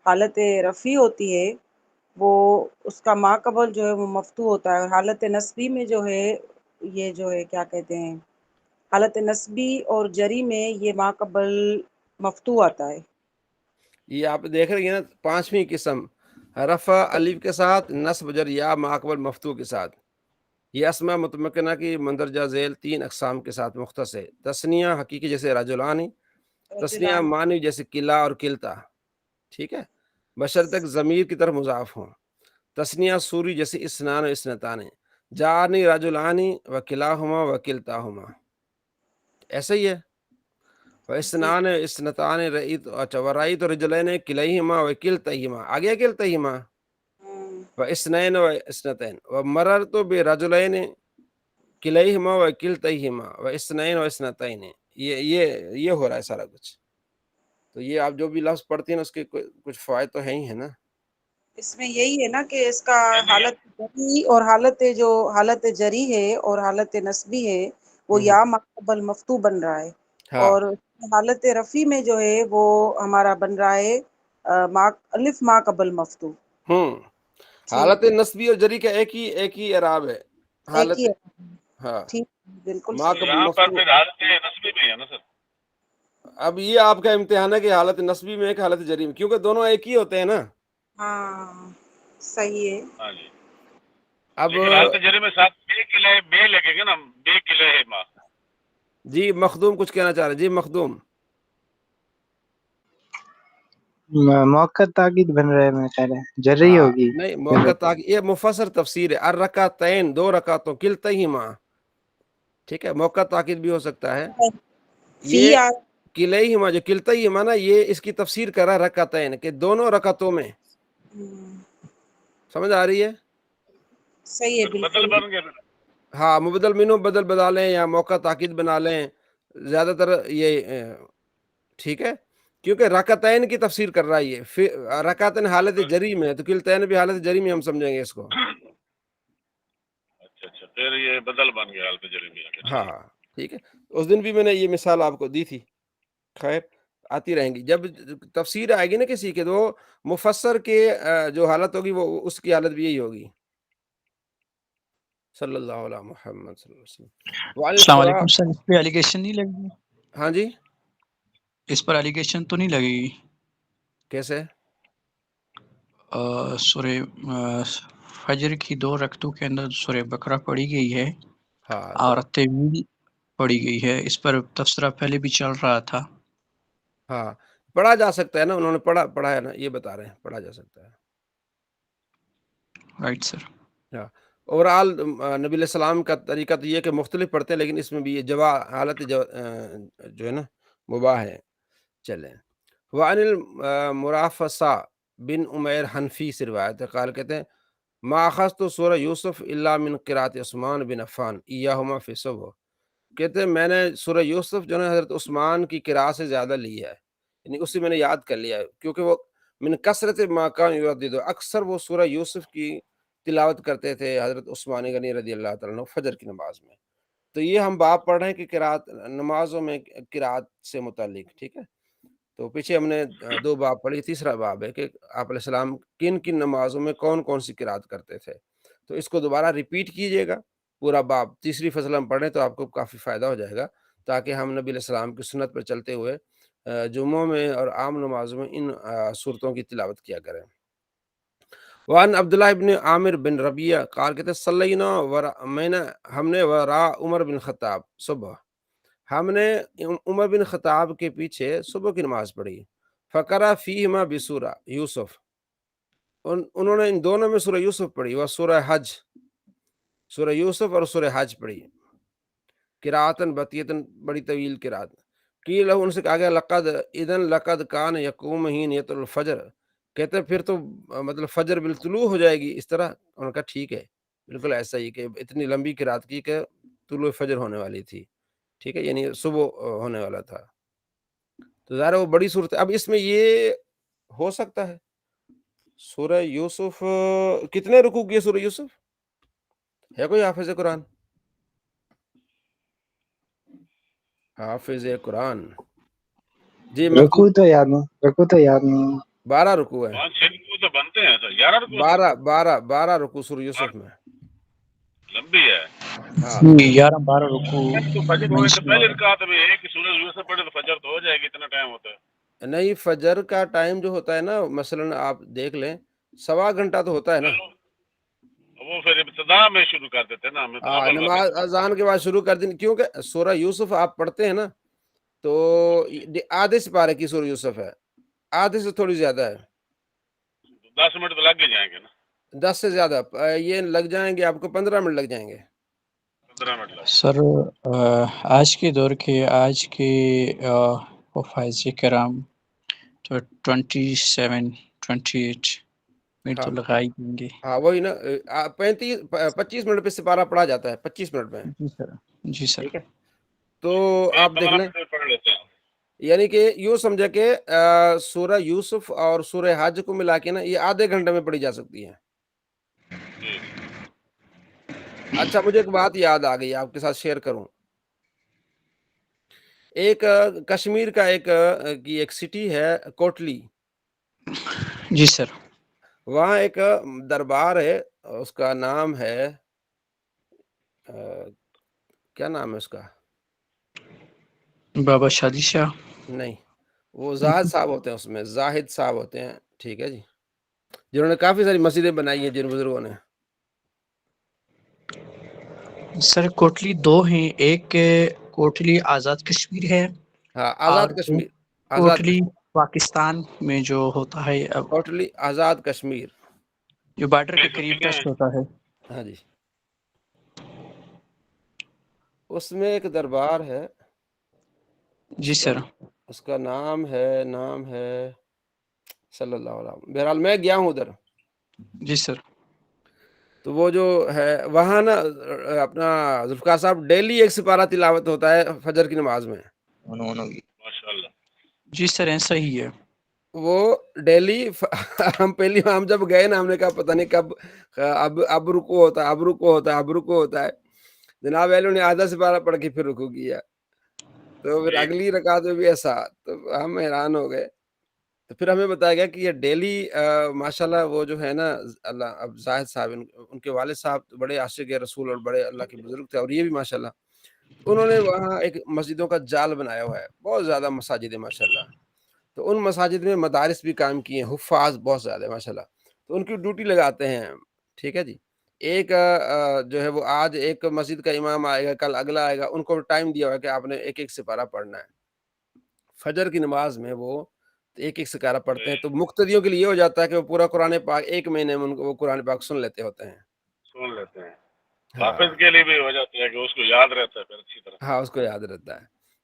Speaker 5: حالت رفیع ہوتی ہے وہ اس کا ما قبل جو ہے وہ مفتوح ہوتا ہے، اور حالت نسبی میں جو ہے یہ جو ہے کیا کہتے ہیں، حالت نسبی اور جری میں یہ ما قبل مفتوح آتا ہے.
Speaker 1: یہ آپ دیکھ رہے ہیں نا، پانچویں قسم رفع الف کے ساتھ، نصب جر یا ما قبل مفتوح کے ساتھ. یہ اسماء متمکنہ کی مندرجہ ذیل 3 اقسام کے ساتھ مختص ہے. تثنیہ حقیقی جیسے رجلانی، تثنیہ معنی جیسے قلع اور قلتا، ٹھیک ہے، بشرطیک ضمیر کی طرف مضاف ہوں. تثنیہ سوری جیسے اسنان و اسنتان، جانی رجلانی و قلعہما و قلتاہما، ایسا ہی ہے. اسنان اسنتان رئیت، اچھا ورائیت رجلین کلیہما و کلتہما، آگے کلتہما و اسنین و اسنتین، و مررت برجلین کلیہما و کلتہما و اسنین و اسنتین. یہ ہو رہا ہے سارا کچھ. تو یہ آپ جو بھی لفظ پڑھتے ہیں اس کے کچھ فوائد تو ہیں ہی ہے نا.
Speaker 5: اس میں یہی ہے نا کہ اس کا حالت جری اور حالت جری ہے اور حالت نسبی ہے وہ یا ما قبل مفتوح بن رہا ہے.
Speaker 1: ہاں
Speaker 5: اور حالت رفیع میں جو ہے وہ ہمارا بن رہا ہے الف ما قبل مفتوح.
Speaker 1: حالت نسبی اور جری کا ایک ہی اعراب ہے.
Speaker 5: ایک ہی
Speaker 1: حالت
Speaker 5: ہے.
Speaker 1: ہاں
Speaker 5: ٹھیک، بالکل
Speaker 1: ما
Speaker 5: صحیح.
Speaker 1: قبل
Speaker 3: یہاں پر
Speaker 1: مفتوح.
Speaker 3: پھر حالت نسبی میں ہے نا سر؟
Speaker 1: اب یہ آپ کا امتحان ہے کہ حالت نسبی میں ہے کہ حالت جری میں، کیونکہ دونوں ایک ہی ہوتے ہیں نا.
Speaker 5: ہاں صحیح ہے.
Speaker 3: ہاں جی،
Speaker 1: اب
Speaker 3: لیکن حالت جری میں ساتھ بے لگے گا نا، بے قلعہ ہے ماں.
Speaker 1: جی مخدوم کچھ کہنا چاہ رہے ہیں. جی مخدوم.
Speaker 4: موقع تاکید بن رہے ہیں، میرا خیال ہے جری
Speaker 1: ہاں
Speaker 4: ہوگی.
Speaker 1: نہیں، موقع تاکید یہ مفسر تفسیر ہے. الرکعتین، 2 رکعتوں، کلتہما، ٹھیک ہے، موقع تاکید بھی ہو سکتا ہے.
Speaker 5: فی
Speaker 1: یہ کلیہما جو کلتہما نا، یہ اس کی تفسیر کر رہا ہے رکعتین کہ دونوں رکعتوں میں. سمجھ آ رہی ہے؟
Speaker 5: صحیح ہے
Speaker 3: بدل
Speaker 5: بالکل.
Speaker 3: بن گیا.
Speaker 1: ہاں مبدل منو بدل بنا لیں یا موقع تاکید بنا لیں، زیادہ تر یہ ٹھیک ہے، کیونکہ رکعتین کی تفسیر کر رہا ہے یہ. پھر رکعتین حالت جری میں ہے تو کلتین بھی حالت جری میں ہم سمجھیں گے اس کو.
Speaker 3: اچھا پھر یہ بدل بن گیا حالت جری میں.
Speaker 1: ہاں ہاں ٹھیک ہے. اس دن بھی میں نے یہ مثال آپ کو دی تھی. خیر آتی رہیں گی. جب تفسیر آئے گی نا کسی کے، تو مفسر کے جو حالت ہوگی وہ اس کی حالت بھی یہی ہوگی. صلی اللہ علیہ محمد صلی اللہ علیہ وسلم.
Speaker 6: السلام علیکم سر، اس پہ ایلیگیشن نہیں لگے گی؟
Speaker 1: ہاں جی
Speaker 6: اس پر ایلیگیشن تو نہیں لگے گی؟
Speaker 1: کیسے؟
Speaker 6: سورہ فجر کی 2 رکعتوں کے اندر سورہ بقرہ پڑھی گئی ہے
Speaker 1: ہاں
Speaker 6: اور طویل پڑھی گئی ہے. اس پر تبصرہ پہلے بھی چل رہا تھا.
Speaker 1: ہاں پڑھا جا سکتا ہے نا، انہوں نے پڑھا ہے نا، یہ بتا رہے ہیں پڑھا جا سکتا ہے.
Speaker 6: Right sir.
Speaker 1: اوورآل نبی علیہ السلام کا طریقہ تو یہ کہ مختلف پڑھتے ہیں، لیکن اس میں بھی یہ حالت جو ہے نا مباح ہے. چلیں. وعن المرافصہ بن عمیر حنفی سے روایت ہے، قال کہتے ہیں ما اخذت سورہ یوسف الا من قراءت عثمان بن عفان ایاہما فی صبح. کہتے ہیں میں نے سورہ یوسف جو ہے حضرت عثمان کی قراءت سے زیادہ لی ہے، یعنی اسے میں نے یاد کر لیا ہے، کیونکہ وہ من کثرت ما کان یردد، اکثر وہ سورہ یوسف کی تلاوت کرتے تھے حضرت عثمان غنی رضی اللہ تعالیٰ عنہ فجر کی نماز میں. تو یہ ہم باب پڑھ رہے ہیں کہ قراءت نمازوں میں قراءت سے متعلق، ٹھیک ہے. تو پیچھے ہم نے 2 باب پڑھی، تیسرا باب ہے کہ آپ علیہ السلام کن کن نمازوں میں کون کون سی قراءت کرتے تھے. تو اس کو دوبارہ ریپیٹ کیجئے گا پورا باب. تیسری فصل ہم پڑھیں تو آپ کو کافی فائدہ ہو جائے گا، تاکہ ہم نبی علیہ السلام کی سنت پر چلتے ہوئے جمعوں میں اور عام نمازوں میں ان صورتوں کی تلاوت کیا کریں۔ وان عبداللہ ابن عامر بن ربیہ قال کہتے صلینا ہم نے ورا عمر بن خطاب صبح، ہم نے عمر بن خطاب کے پیچھے صبح کی نماز پڑھی، فقرأ فیہما بسورہ یوسف، انہوں نے ان دونوں میں سورہ یوسف پڑھی، وہ سورہ حج، سورہ یوسف اور سورہ حج پڑھی، قراءتن بطیتن، بڑی طویل قراءت۔ قیل لہو، ان سے کہا گیا لقد کان یقوم حینیۃ الفجر، کہتے پھر تو مطلب فجر بالطلوع ہو جائے گی اس طرح۔ انہوں نے کہا ٹھیک ہے، بالکل ایسا ہی کہ اتنی لمبی قراءت کی کہ طلوع فجر ہونے والی تھی، ٹھیک ہے، یعنی صبح ہونے والا تھا، تو ظاہر ہے وہ بڑی صورت ہے۔ اب اس میں یہ ہو سکتا ہے سورہ یوسف کتنے رکوع کی ہے سورہ یوسف؟ ہے کوئی حافظ قرآن؟ حافظ قرآن جی
Speaker 4: رکوع
Speaker 1: محفوظ،
Speaker 4: تو یاد نہیں
Speaker 1: 12 رکوع ہے،
Speaker 3: 5-6 رکوع تو بنتے ہیں سر، 11 رکوع
Speaker 1: 12 رکوع سورہ یوسف میں،
Speaker 3: لمبی ہے۔
Speaker 1: ہاں
Speaker 6: 11-12 رکوع
Speaker 3: تو فجر ہونے سے
Speaker 6: مینشن ہو
Speaker 3: پہلے
Speaker 6: رہا
Speaker 3: رکعت میں ایک سورہ یوسف پڑھے تو فجر تو ہو جائے گی، اتنا ٹائم ہوتا ہے۔
Speaker 1: نہیں، فجر کا ٹائم جو ہوتا ہے نا، مثلا آپ دیکھ لیں 1.25 گھنٹہ تو ہوتا ہے نا،
Speaker 3: وہ پھر ابتدا میں شروع کر دیتے ہیں نا، ہمیں تو نفل
Speaker 1: نماز
Speaker 3: والا۔
Speaker 1: اذان کے بعد شروع کر دیں، کیونکہ سورہ یوسف آپ پڑھتے ہیں نا تو آدھے سپارے کی سورہ یوسف ہے، آدھے سے تھوڑی زیادہ ہے،
Speaker 3: 10 منٹ تو لگ ہی جائیں گے نا،
Speaker 1: 10 سے زیادہ یہ لگ جائیں گے، آپ کو 15 منٹ لگ جائیں گے۔
Speaker 3: 15 منٹ لگ۔
Speaker 6: سر آج کے دور کے آج کے حفاظ کرام تو 27-28 منٹ
Speaker 1: ہاں
Speaker 6: تو لگائی دیں گے۔
Speaker 1: ہاں وہی نا، 25 منٹ پہ سپارہ پڑھا جاتا ہے، 25 منٹ میں،
Speaker 6: جی سر، جی سر۔
Speaker 1: ٹھیک ہے، تو
Speaker 3: نہیں،
Speaker 1: آپ دیکھ
Speaker 3: 15
Speaker 1: لیں،
Speaker 3: منٹ میں پڑھ لیتے ہیں۔
Speaker 1: یعنی کہ یوں سمجھے کہ سورہ یوسف اور سورہ حج کو ملا کے نا یہ آدھے گھنٹے میں پڑھی جا سکتی ہے۔ اچھا، مجھے ایک بات یاد آ گئی، آپ کے ساتھ شیئر کروں۔ ایک کشمیر کا ایک سٹی ہے کوٹلی،
Speaker 6: جی سر۔
Speaker 1: وہاں ایک دربار ہے، اس کا نام ہے کیا نام ہے اس کا؟
Speaker 6: بابا شادی شاہ۔
Speaker 1: نہیں، وہ زاہد صاحب ہوتے ہیں، اس میں زاہد صاحب ہوتے ہیں، ٹھیک ہے جی، جنہوں نے کافی ساری مسجدیں بنائی ہیں جن بزرگوں نے۔
Speaker 6: سر کوٹلی 2 ہیں، ایک کوٹلی آزاد کشمیر ہے
Speaker 1: ہاں،
Speaker 6: اور
Speaker 1: آزاد
Speaker 6: ایک
Speaker 1: کشمیر، آزاد
Speaker 6: کوٹلی
Speaker 1: کشمیر،
Speaker 6: پاکستان میں جو ہوتا ہے، اب
Speaker 1: ٹوٹلی آزاد کشمیر،
Speaker 6: جو بارڈر کے قریب ٹچ ہوتا ہے۔
Speaker 1: ہاں جی، اس میں ایک دربار ہے،
Speaker 6: جی سر۔
Speaker 1: اس کا نام ہے صلی اللہ علیہ وسلم، بہرحال میں گیا ہوں ادھر،
Speaker 6: جی سر۔
Speaker 1: تو وہ جو ہے وہاں نا اپنا ذوالفقار صاحب ڈیلی ایک سپارہ تلاوت ہوتا ہے فجر کی نماز میں،
Speaker 3: ماشاءاللہ۔
Speaker 6: جی سر، ایسا ہی ہے۔
Speaker 1: وہ ڈیلی ہم جب گئے نا، ہم نے کہا پتہ نہیں کب اب رکو ہوتا ہے، جناب ایلو نے آدھا سپارہ پڑھ کے پھر رکو کیا، تو پھر اگلی رکعت میں بھی ایسا، تو ہم حیران ہو گئے، تو پھر ہمیں بتایا گیا کہ یہ ڈیلی ماشاءاللہ وہ جو ہے نا اللہ، اب زاہد صاحب ان کے والد صاحب بڑے عاشق رسول اور بڑے اللہ کے بزرگ تھے، اور یہ بھی ماشاءاللہ انہوں نے وہاں ایک مسجدوں کا جال بنایا ہوا ہے، بہت زیادہ مساجد ہے ماشاءاللہ، تو ان مساجد میں مدارس بھی قائم کیے ہیں، حفاظ بہت زیادہ ہے ماشاءاللہ، تو ان کی ڈیوٹی لگاتے ہیں، ٹھیک ہے جی، ایک جو ہے وہ آج ایک مسجد کا امام آئے گا، کل اگلا آئے گا، ان کو ٹائم دیا ہوا ہے کہ آپ نے ایک ایک سپارہ پڑھنا ہے، فجر کی نماز میں وہ ایک ایک سپارہ پڑھتے ہیں، تو مقتدیوں کے لیے ہو جاتا ہے کہ وہ پورا قرآن پاک ایک مہینے میں ان کو وہ قرآن پاک سن لیتے ہوتے ہیں،
Speaker 3: سن لیتے ہیں،
Speaker 1: ہاں
Speaker 3: حافظ کے لیے بھی ہو جاتا ہے کہ اس کو یاد رہتا ہے پھر اچھی طرح۔
Speaker 1: ہاں، اس کو یاد رہتا ہے،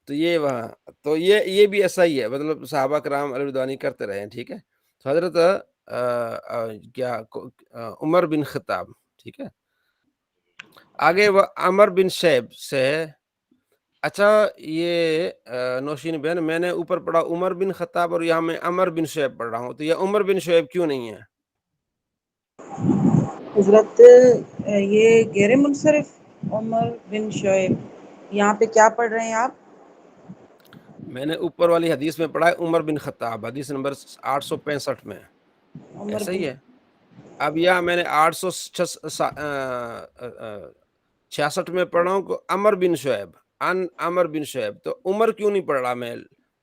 Speaker 1: تو یہ وہاں، تو یہ بھی ایسا ہی ہے، مطلب صحابہ کرام علی رضوانی کرتے رہے ہیں، ٹھیک ہے، تو حضرت عمر بن خطاب، ٹھیک ہے، آگے وہ عمر بن شیب سے، اچھا یہ نوشین بہن، میں نے اوپر پڑھا عمر بن خطاب اور یہاں میں عمر بن شعیب پڑھ رہا ہوں، تو یہ عمر بن شعیب کیوں نہیں ہے؟
Speaker 5: حضرت یہ غیر منصرف عمر بن شعیب، یہاں پہ کیا پڑھ رہے ہیں آپ؟
Speaker 1: میں نے اوپر والی حدیث میں پڑھا ہے عمر بن خطاب، حدیث نمبر 865 میں،
Speaker 5: عمر
Speaker 1: ایسا
Speaker 5: بن،
Speaker 1: ہی ہے، اب یہاں میں نے 866 میں پڑھ رہا ہوں کہ عمر بن شعیب، عمر بن شعیب، تو عمر کیوں نہیں پڑھ رہا میں؟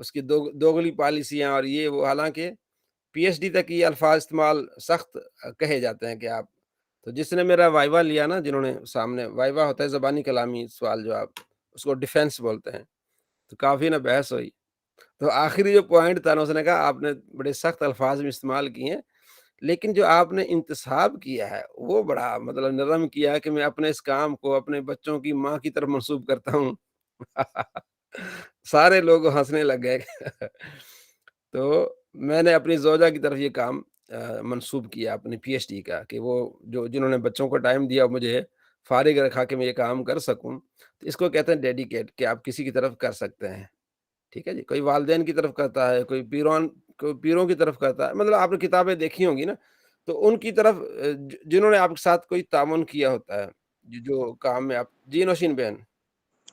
Speaker 1: اس کی دوغلی پالیسیاں اور یہ وہ، حالانکہ پی ایچ ڈی تک یہ الفاظ استعمال سخت کہے جاتے ہیں کہ آپ، تو جس نے میرا وائوا لیا نا، جنہوں نے سامنے وائوا ہوتا ہے زبانی کلامی سوال جو آپ اس کو ڈیفینس بولتے ہیں، تو کافی نا بحث ہوئی. تو آخری جو پوائنٹ تھا نا، اس نے کہا آپ نے بڑے سخت الفاظ میں استعمال کیے ہیں، لیکن جو آپ نے انتصاب کیا ہے وہ بڑا مطلب نرم کیا کہ میں اپنے اس کام کو اپنے بچوں کی ماں کی طرف منسوب کرتا ہوں. سارے لوگ ہنسنے لگ گئے. تو میں نے اپنی زوجہ کی طرف یہ کام منسوب کیا اپنی پی ایچ ڈی کا، کہ وہ جنہوں نے بچوں کو ٹائم دیا مجھے فارغ رکھا کہ میں یہ کام کر سکوں، تو اس کو کہتے ہیں ڈیڈیکیٹ، کہ آپ کسی کی طرف کر سکتے ہیں. ٹھیک ہے جی. کوئی والدین کی طرف کرتا ہے، کوئی پیروں کی طرف کرتا ہے. مطلب آپ نے کتابیں دیکھی ہوں گی نا، تو ان کی طرف جنہوں نے آپ کے ساتھ کوئی تعاون کیا ہوتا ہے، جو کام میں آپ. جی نوشین بہن.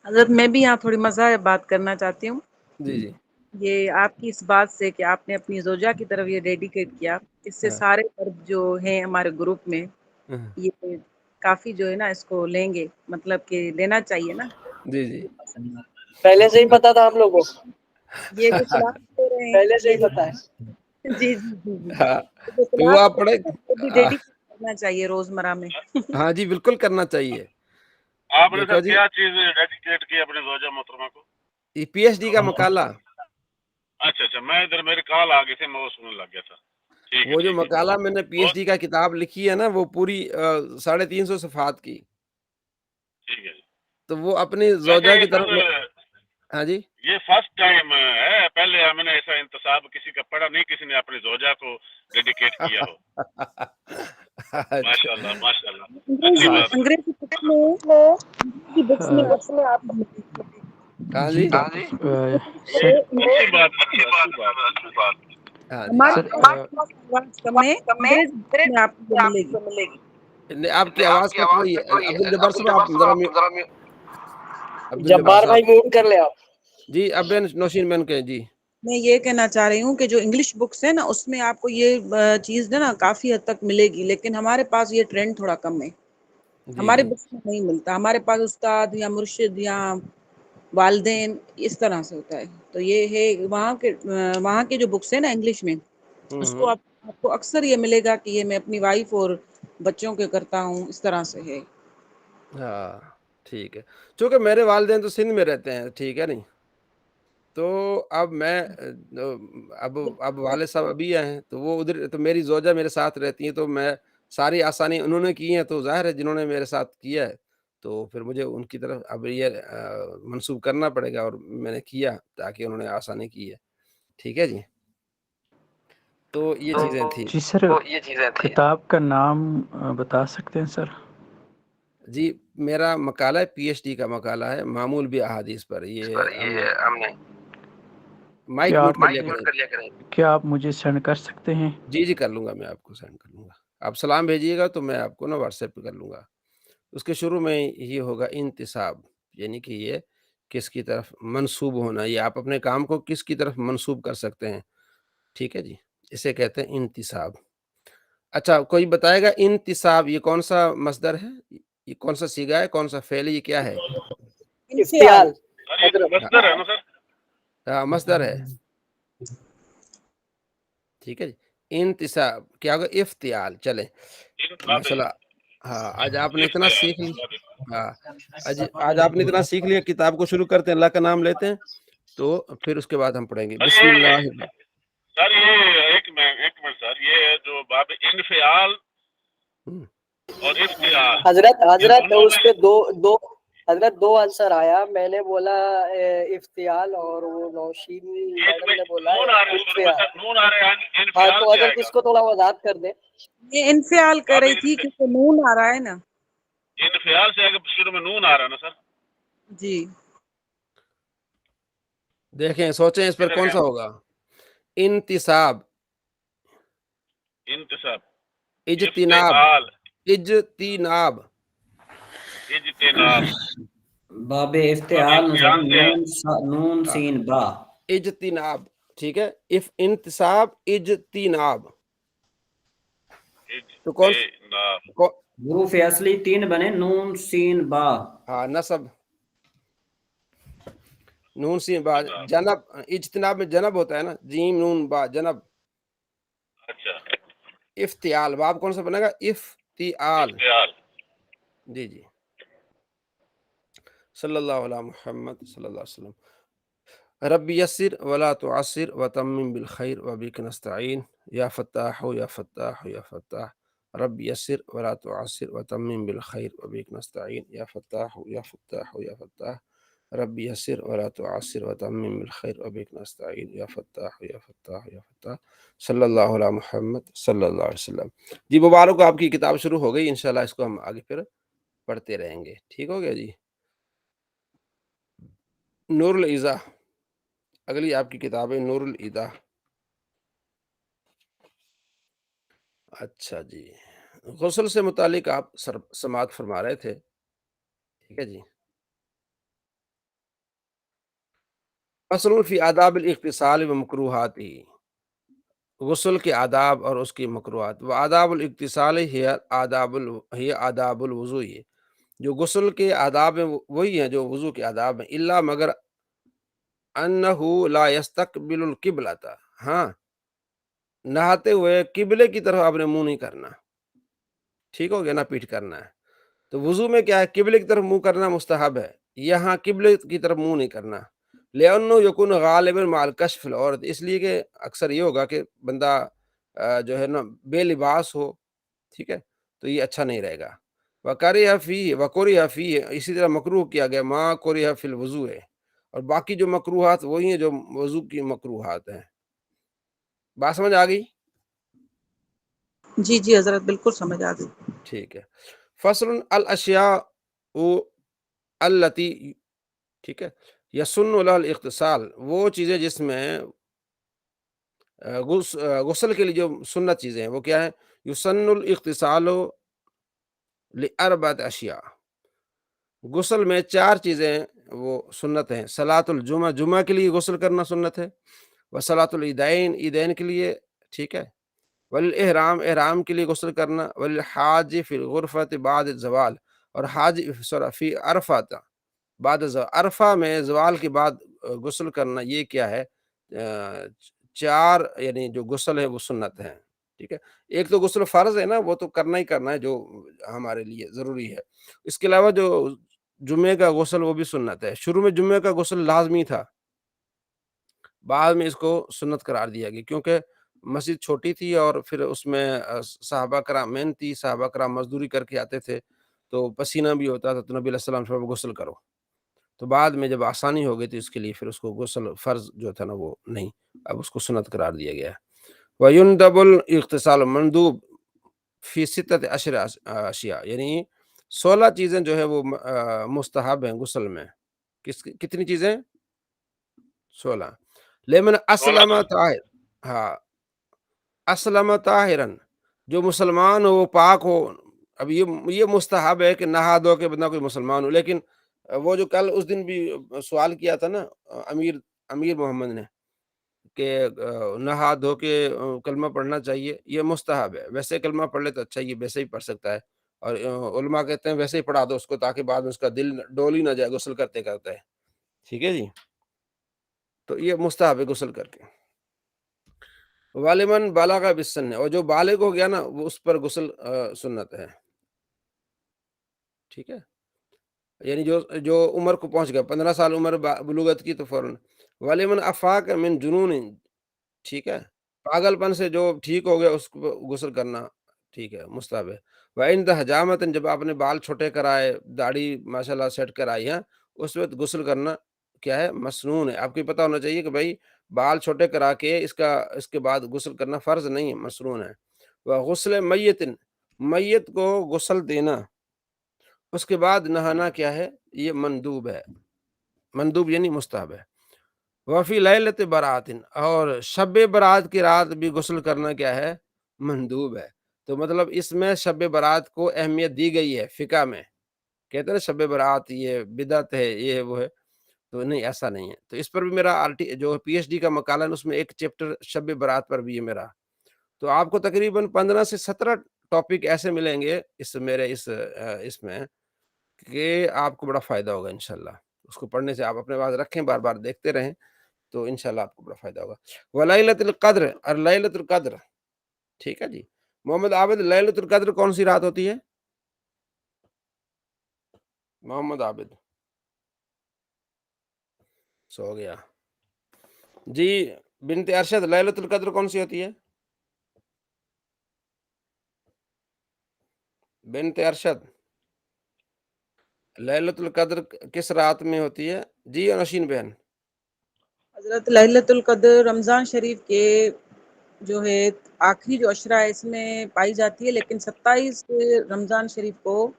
Speaker 5: حضرت میں بھی یہاں تھوڑی مزہ بات کرنا چاہتی ہوں.
Speaker 1: جی جی.
Speaker 5: یہ آپ کی اس بات سے کہ آپ نے اپنی زوجہ کی طرف یہ ڈیڈیکیٹ کیا، اس سے سارے مرد جو ہیں ہمارے گروپ میں یہ کافی جو ہے نا اس کو لیں گے، مطلب کہ لینا چاہیے نا.
Speaker 1: جی جی.
Speaker 7: پہلے سے ہی پتا تھا ہم لوگوں کو،
Speaker 5: یہ جو کلاس دے رہے ہیں
Speaker 7: پہلے سے ہی پتا ہے.
Speaker 5: جی جی جی جی.
Speaker 1: تو وہ آپ پڑھے.
Speaker 5: ڈیڈیکیٹ کرنا چاہیے روزمرہ میں.
Speaker 1: ہاں جی بالکل کرنا چاہیے.
Speaker 3: آپ نے سر کیا چیز ڈیڈیکیٹ کی اپنے زوجہ محترمہ کو؟
Speaker 1: پی ایچ ڈی کا مقالہ.
Speaker 3: اچھا میں ادھر میرے کال آ گئے تھے، میں وہ سننے لگ گیا تھا.
Speaker 1: وہ جو مقالہ میں نے پی ایچ ڈی کا کتاب لکھی ہے نا، وہ پوری 350 صفحات کی.
Speaker 3: ٹھیک ہے جی.
Speaker 1: تو وہ اپنی زوجہ کی طرف. ہاں جی.
Speaker 3: یہ فرسٹ ٹائم ہے، پہلے ہم نے ایسا انتصاب کسی کا پڑھا نہیں، کسی نے اپنی زوجہ کو ڈیڈیکیٹ کیا ہو. ماشاء اللہ ماشاء اللہ.
Speaker 5: انگریزی بکس میں آپ
Speaker 1: ہاں جی. آپ کی آواز کٹ رہی ہے عبد الجبار صاحب. آپ
Speaker 7: جبار بھائی میوٹ کر لے آپ.
Speaker 1: جی اب نوشین بہن کے. جی
Speaker 5: میں یہ کہنا چاہ رہی ہوں کہ جو انگلش بکس ہے نا، اس میں آپ کو یہ چیز نا کافی حد تک ملے گی، لیکن ہمارے پاس یہ ٹرینڈ تھوڑا کم ہے. ہمارے بکس میں نہیں ملتا. ہمارے پاس استاد یا مرشد یا والدین اس طرح سے ہوتا ہے. تو یہ ہے وہاں کے جو بکس ہیں نا انگلش میں، اس کو آپ کو اکثر یہ ملے گا کہ یہ میں اپنی وائف اور بچوں کے کرتا ہوں، اس طرح سے ہے.
Speaker 1: ہاں ٹھیک ہے. چونکہ میرے والدین تو سندھ میں رہتے ہیں، ٹھیک ہے نہیں، تو اب میں اب والد صاحب ابھی آئے ہیں، تو وہ ادھر، تو میری زوجہ میرے ساتھ رہتی ہیں، تو میں ساری آسانی انہوں نے کی ہیں، تو ظاہر ہے جنہوں نے میرے ساتھ کیا ہے تو پھر مجھے ان کی طرف اب یہ منسوب کرنا پڑے گا، اور میں نے کیا تاکہ انہوں نے آسانی کی ہے. ٹھیک ہے جی. تو یہ چیزیں تھیں.
Speaker 6: جی سر، کتاب کا نام بتا سکتے ہیں سر؟
Speaker 1: جی میرا مقالہ ہے، پی ایچ ڈی کا مقالہ ہے، معمول بھی احادیث پر. یہ ہم نے مائک میوٹ کر لیا کریں.
Speaker 6: کیا آپ مجھے سینڈ کر سکتے ہیں؟
Speaker 1: جی کر لوں گا، میں آپ کو سینڈ کر لوں گا. آپ سلام بھیجیے گا تو میں آپ کو نا واٹس ایپ پہ کر لوں گا. اس کے شروع میں یہ ہوگا انتصاب، یعنی کہ یہ کس کی طرف منسوب ہونا، یہ آپ اپنے کام کو کس کی طرف منسوب کر سکتے ہیں. ٹھیک ہے جی. اسے کہتے ہیں انتصاب. اچھا کوئی بتائے گا انتصاب یہ کون سا مصدر ہے، یہ کون سا صیغہ ہے، کون سا فعل ہے، یہ کیا ہے؟
Speaker 7: افتعال.
Speaker 3: مصدر ہے نا سر؟
Speaker 1: ہاں مصدر ہے. ٹھیک ہے جی. انتصاب کیا ہوگا؟ افتعال. چلیں ماشاءاللہ. ہاں آج آپ نے اتنا سیکھ لیا. ہاں آج آپ نے اتنا سیکھ لیا. کتاب کو شروع کرتے ہیں، اللہ کا نام لیتے ہیں، تو پھر اس کے بعد ہم پڑھیں گے. بسم اللہ.
Speaker 3: سر یہ ایک منٹ سر، یہ جو باب انفعال اور افتعال،
Speaker 7: حضرت اس پہ دو آنسر آیا. میں نے بولا افتعال اور وہ نوشین میڈم نے بولا
Speaker 3: نون آ رہا ہے.
Speaker 7: ہاں تو اگر اس کو تھوڑا وضاحت کر دیں.
Speaker 5: یہ انفعال کر رہی تھی کیونکہ نون آ رہا ہے نا.
Speaker 3: انفعال سے اگر شروع میں نون آ رہا ہے نا سر.
Speaker 5: جی
Speaker 1: دیکھیں سوچیں اس پر کون سا ہوگا. انتصاب،
Speaker 3: انتصاب،
Speaker 1: اجتناب، اجتناب،
Speaker 8: باب افتعال نون سین با.
Speaker 1: اجتناب. ٹھیک ہے. انتصاب اجتناب. تو کون
Speaker 8: حروف اصلی 3 بنے، نون سین با.
Speaker 1: ہاں نصب. نون سین با جنب، اجتناب میں جنب ہوتا ہے نا، جیم نون با جنب.
Speaker 3: اچھا
Speaker 1: افتعال، باب کون سا بنے گا؟ افتعال.
Speaker 3: افتعال.
Speaker 1: جی جی. صلی اللہ علیہ محمد صلی اللہ علیہ وسلم. رب یسر ولا تعسر وتمم بالخیر وبک نستعین یا فتاح یا فتاح یا فتاح. رب یسر ولا تعسر وتمم بالخیر وبک نستعین یا فتاح یا فتاح یا فتاح. رب یسر ولا تعسر وتمم بالخیر وبک نستعین یا فتاح یا فتاح یا فتاح. صلی اللہ علیہ محمد صلی اللہ علیہ وسلم. جی مبارک، آپ کی کتاب شروع ہو گئی، انشاءاللہ اس کو ہم آگے پھر پڑھتے رہیں گے. ٹھیک ہو گیا جی. نور الایضاح، اگلی آپ کی کتاب ہے نور الایضاح. اچھا جی، غسل سے متعلق آپ سماعت فرما رہے تھے. ٹھیک ہے جی. فصل فی آداب الاغتسال و مکروہاتی، غسل کے آداب اور اس کی مکروہات. و آداب الاغتسال ہی آداب الوضو، جو غسل کے آداب ہیں وہی ہیں جو وضو کے آداب ہیں. الا مگر انہ لا یستقبل القبلۃ، ہاں نہاتے ہوئے قبلے کی طرف آپ نے منہ نہیں کرنا. ٹھیک ہو گیا، نہ پیٹھ کرنا ہے. تو وضو میں کیا ہے؟ قبلے کی طرف منہ کرنا مستحب ہے، یہاں قبلے کی طرف منہ نہیں کرنا. لأنه یکون غالبا مع الکشف العورت، اس لیے کہ اکثر یہ ہوگا کہ بندہ جو ہے نا بے لباس ہو، ٹھیک ہے، تو یہ اچھا نہیں رہے گا. وکریہ فی، اسی طرح مکروہ کیا گیا ما کریہ فی الوضوء، اور باقی جو مکروہات وہی ہیں جو وضو کی مکروہات ہیں. بات سمجھ آ گئی؟
Speaker 5: جی جی حضرت بالکل سمجھ آ گئی.
Speaker 1: ٹھیک ہے. فصل الاشیاء التی، ٹھیک ہے، یسن لها الاغتسال، وہ چیزیں جس میں غسل کے لیے جو سنت چیزیں ہیں وہ کیا ہیں؟ یسن الاغتسال لاربعۃ اشیاء، غسل میں 4 چیزیں وہ سنت ہیں. صلاۃ الجمعہ، جمعہ کے لیے غسل کرنا سنت ہے. وصلاۃ العیدین، عیدین کے لیے، ٹھیک ہے. والاحرام، احرام کے لیے غسل کرنا. والحاج فی الغرفۃ بعد الزوال، اور حاج فی عرفہ بعد عرفہ میں زوال کے بعد غسل کرنا. یہ کیا ہے؟ 4 یعنی جو غسل ہے وہ سنت ہیں. ٹھیک ہے. ایک تو غسل فرض ہے نا، وہ تو کرنا ہی کرنا ہے جو ہمارے لیے ضروری ہے. اس کے علاوہ جو جمعے کا غسل وہ بھی سنت ہے. شروع میں جمعے کا غسل لازمی تھا، بعد میں اس کو سنت قرار دیا گیا کیونکہ مسجد چھوٹی تھی اور پھر اس میں صحابہ کرام محنتی، صحابہ کرام مزدوری کر کے آتے تھے تو پسینہ بھی ہوتا تھا، تو نبی علیہ السلام صاحب غسل کرو. تو بعد میں جب آسانی ہو گئی تھی اس کے لیے پھر اس کو غسل فرض جو تھا نا وہ نہیں، اب اس کو سنت قرار دیا گیا ہے. وَيُنْدَبُ الاغتسال، مندوب فی 16 اشیاء، یعنی 16 چیزیں جو ہے وہ مستحب ہیں غسل میں. کتنی چیزیں؟ 16. لیمن اسلم طاہر، ہاں اسلم طاہرن، جو مسلمان ہو وہ پاک ہو. اب یہ مستحب ہے کہ نہا دھو کے بندہ کوئی مسلمان ہو. لیکن وہ جو کل اس دن بھی سوال کیا تھا نا امیر محمد نے کہ نہا دھو کے کلمہ پڑھنا چاہیے، یہ مستحب ہے. ویسے کلمہ پڑھ لے تو اچھا، یہ ویسے ہی پڑھ سکتا ہے. اور علماء کہتے ہیں ویسے ہی پڑھا دو اس کو تاکہ بعد میں اس کا دل ڈول ہی نہ جائے غسل کرتے کرتے. ٹھیک ہے جی. تو یہ مستحب ہے غسل کر کے. والمن بالغ بالسن، اور جو بالغ ہو گیا نا وہ اس پر غسل سنت ہے. ٹھیک ہے، یعنی جو عمر کو پہنچ گیا، 15 سال عمر بلوغت کی، تو فوراً. والمن افاق من جنون، ٹھیک ہے، پاگل پن سے جو ٹھیک ہو گیا اس کو غسل کرنا ٹھیک ہے، مستحب ہے. وعند حجامت، جب آپ نے بال چھوٹے کرائے، داڑھی ماشاءاللہ سیٹ کرائی ہے، اس وقت غسل کرنا کیا ہے؟ مسنون ہے. آپ کو پتہ ہونا چاہیے کہ بھائی بال چھوٹے کرا کے اس کے بعد غسل کرنا فرض نہیں ہے، مسنون ہے. غسل میت، میت کو غسل دینا اس کے بعد نہانا کیا ہے؟ یہ مندوب ہے. مندوب یعنی مستحب ہے. وفی لیلۃ برات، اور شب برات کی رات بھی غسل کرنا کیا ہے؟ مندوب ہے. تو مطلب اس میں شب برات کو اہمیت دی گئی ہے. فقہ میں کہتے ہیں شب برات یہ بدعت ہے، یہ وہ ہے، تو نہیں، ایسا نہیں ہے. تو اس پر بھی میرا جو پی ایچ ڈی کا مقالہ ہے اس میں ایک چیپٹر شب برات پر بھی ہے میرا. تو آپ کو تقریباً 15 سے 17 ٹاپک ایسے ملیں گے اس میں کہ آپ کو بڑا فائدہ ہوگا انشاءاللہ. اس کو پڑھنے سے آپ اپنے پاس رکھیں، بار بار دیکھتے رہیں، تو انشاءاللہ آپ کو بڑا فائدہ ہوگا. ولیلۃ القدر، اور لیلۃ القدر، ٹھیک ہے جی. محمد عابد، لیلۃ القدر کون سی رات ہوتی ہے؟ محمد عابد سو گیا جی. بنت ارشد، لیلۃ القدر کون سی ہوتی ہے؟ بنت ارشد، لیلۃ القدر کس رات میں ہوتی ہے؟ جی نوشین بہن.
Speaker 5: حضرت لیلۃ القدر رمضان شریف کے جو ہے آخری جو عشرہ ہے اس میں پائی جاتی ہے، لیکن 27 رمضان شریف کو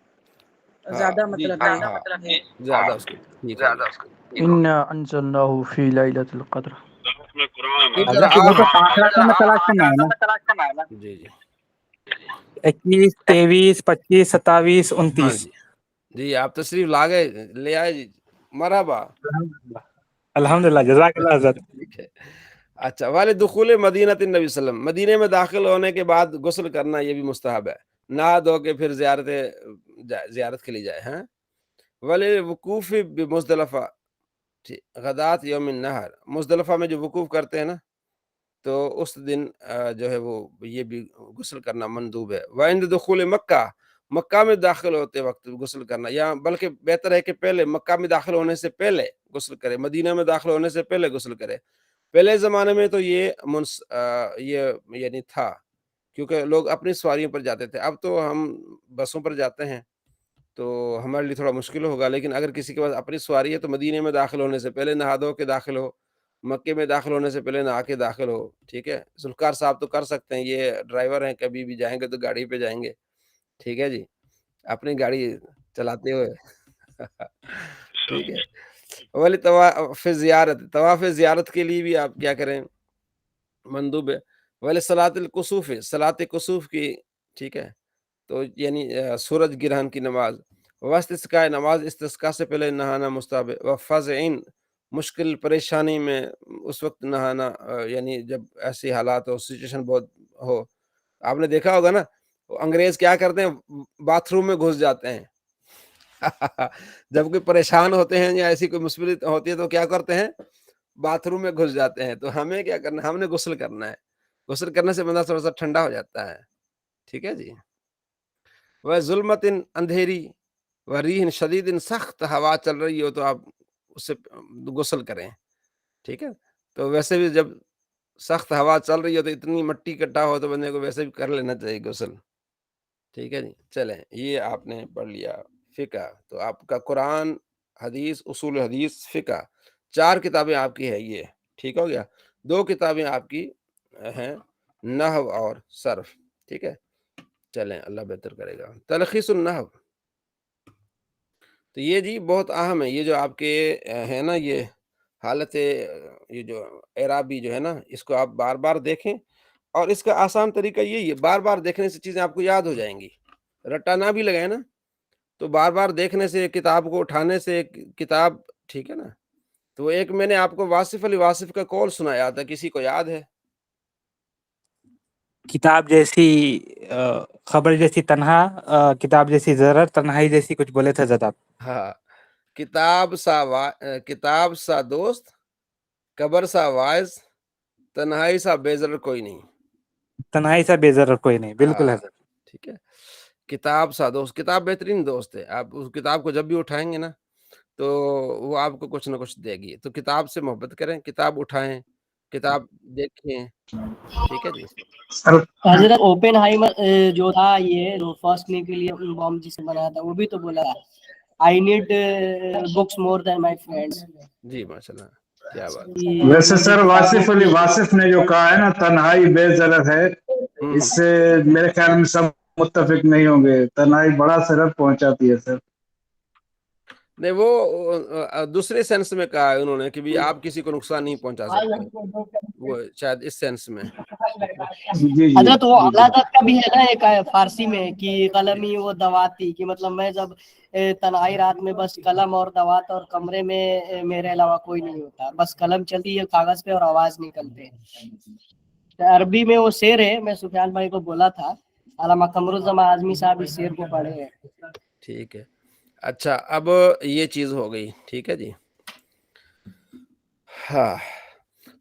Speaker 5: زیادہ مطلب ہے.
Speaker 1: زیادہ اس کو ٹھیک ہے جی.
Speaker 6: انا انزلناه في ليلة القدر.
Speaker 3: اس میں قرآن
Speaker 1: ادھر
Speaker 4: حضرت وہ تو 5 راتوں میں تلاش کرنا ہے نا.
Speaker 1: جی جی
Speaker 9: 21 23 25 27
Speaker 1: ہاں
Speaker 9: 29.
Speaker 1: جی جی. آپ تشریف لا گئے، لے آئے جی، مرحبا.
Speaker 9: الحمدللہ، جزاک اللہ حضرت.
Speaker 1: ٹھیک ہے. اچھا، والد دخول مدینہ النبی صلی اللہ علیہ وسلم، مدینے میں داخل ہونے کے بعد غسل کرنا یہ بھی مستحب ہے. نہا دھو کے پھر زیارت کے لیے جائے. ہاں. ولی وقوف بمزدلفہ، غدات یوم النہر، مزدلفہ میں جو وقوف کرتے ہیں نا، تو اس دن جو ہے وہ یہ بھی غسل کرنا مندوب ہے. وعند دخول مکہ، مکہ میں داخل ہوتے وقت غسل کرنا، یا بلکہ بہتر ہے کہ پہلے مکہ میں داخل ہونے سے پہلے غسل کرے، مدینہ میں داخل ہونے سے پہلے غسل کرے. پہلے زمانے میں تو یہ یعنی تھا، کیونکہ لوگ اپنی سواریوں پر جاتے تھے. اب تو ہم بسوں پر جاتے ہیں تو ہمارے لیے تھوڑا مشکل ہوگا، لیکن اگر کسی کے پاس اپنی سواری ہے تو مدینے میں داخل ہونے سے پہلے نہا دھو کے داخل ہو، مکے میں داخل ہونے سے پہلے نہا کے داخل ہو. ٹھیک ہے. ذوالفقار صاحب تو کر سکتے ہیں، یہ ڈرائیور ہیں، کبھی بھی جائیں گے تو گاڑی پہ جائیں گے. ٹھیک ہے جی، اپنی گاڑی چلاتے ہوئے. ٹھیک ہے. ولی طواف زیارت، طواف زیارت کے لیے بھی آپ کیا کریں، مندوب ہے. ولی صلاۃ الکسوف، صلاۃ کسوف کی، ٹھیک ہے، تو یعنی سورج گرہن کی نماز. واستسقاء، نماز استسقاء سے پہلے نہانا مستحب ہے. وفزعین، مشکل پریشانی میں اس وقت نہانا، یعنی جب ایسی حالات ہو، سچویشن بہت ہو. آپ نے دیکھا ہوگا نا، انگریز کیا کرتے ہیں، باتھ روم میں گھس جاتے ہیں. جب کوئی پریشان ہوتے ہیں یا ایسی کوئی مصیبت ہوتی ہے تو کیا کرتے ہیں، باتھ روم میں گھس جاتے ہیں. تو ہمیں کیا کرنا ہے، ہم نے غسل کرنا ہے. غسل کرنے سے بندہ تھوڑا سا ٹھنڈا ہو جاتا ہے. ٹھیک ہے جی. وہ ظلمت، اندھیری، وہ ریح شدید، سخت ہوا چل رہی ہو تو آپ اس سے غسل کریں. ٹھیک ہے. تو ویسے بھی جب سخت ہوا چل رہی ہو تو اتنی مٹی کٹا ہو تو بندے کو ویسے بھی کر لینا چاہیے غسل. ٹھیک ہے جی. چلیں، یہ آپ نے پڑھ لیا فقہ. تو آپ کا قرآن، حدیث، اصول حدیث، فقہ، 4 کتابیں آپ کی ہے یہ. ٹھیک ہو گیا. 2 کتابیں آپ کی ہیں، نحو اور صرف. ٹھیک ہے. چلیں، اللہ بہتر کرے گا. تلخیص النحو، تو یہ جی بہت اہم ہے. یہ جو آپ کے ہے نا، یہ حالت، یہ جو اعرابی جو ہے نا، اس کو آپ بار بار دیکھیں. اور اس کا آسان طریقہ یہی ہے، بار بار دیکھنے سے چیزیں آپ کو یاد ہو جائیں گی. رٹا نہ بھی لگائے نا، تو بار بار دیکھنے سے، کتاب کو اٹھانے سے کتاب، ٹھیک ہے نا. تو ایک میں نے آپ کو واصف علی واصف کا قول سنایا تھا، کسی کو یاد ہے؟
Speaker 9: کتاب جیسی خبر جیسی تنہا، کتاب جیسی ضرورت، تنہائی جیسی کچھ بولے تھے زیادہ.
Speaker 1: ہاں. کتاب سا دوست، قبر سا واعظ، تنہائی سا بے ضرر کوئی نہیں.
Speaker 9: تنہائی سے بے ضرر کوئی نہیں. بالکل
Speaker 1: ہاں،
Speaker 9: حضرت.
Speaker 1: ٹھیک ہے. کتاب سا دوست، کتاب بہترین دوست ہے. آپ اس کتاب کو جب بھی اٹھائیں گے نا تو وہ آپ کو کچھ نہ کچھ دے گی. تو کتاب سے محبت کریں، کتاب اٹھائیں، کتاب دیکھیں. ٹھیک ہے جی.
Speaker 7: حضرت اوپن ہائمر جو تھا، یہ جو فرسٹ نیوکلیئر بام جسے بنایا تھا، وہ بھی تو بولا I need books more than my friends.
Speaker 1: جی ماشاء اللہ، کیا بات.
Speaker 10: ویسے سر واصف علی واصف نے جو کہا ہے نا تنہائی بے ضرر ہے، اس سے میرے خیال میں سب متفق نہیں ہوں گے. تنہائی بڑا سرب پہنچاتی ہے سر. نہیں،
Speaker 1: وہ دوسرے سینس میں کہا ہے انہوں نے کہ بھی آپ کسی کو نقصان نہیں پہنچا سکتے، وہ شاید اس سینس میں.
Speaker 7: حضرت وہ علادت کا بھی ہے نا ایک فارسی میں، کہ قلمی وہ دواتی، کہ مطلب میں جب تنہائی رات میں بس قلم اور دوات، اور کمرے میں میرے علاوہ کوئی نہیں ہوتا، بس قلم چلتی ہے کاغذ پہ اور آواز نکلتے. عربی میں وہ شعر ہے، میں سفیان بھائی کو بولا تھا، علامہ قمر الزمان اعظمی صاحب اس شعر کو پڑھے ہیں.
Speaker 1: ٹھیک ہے. اچھا اب یہ چیز ہو گئی، ٹھیک ہے جی. ہاں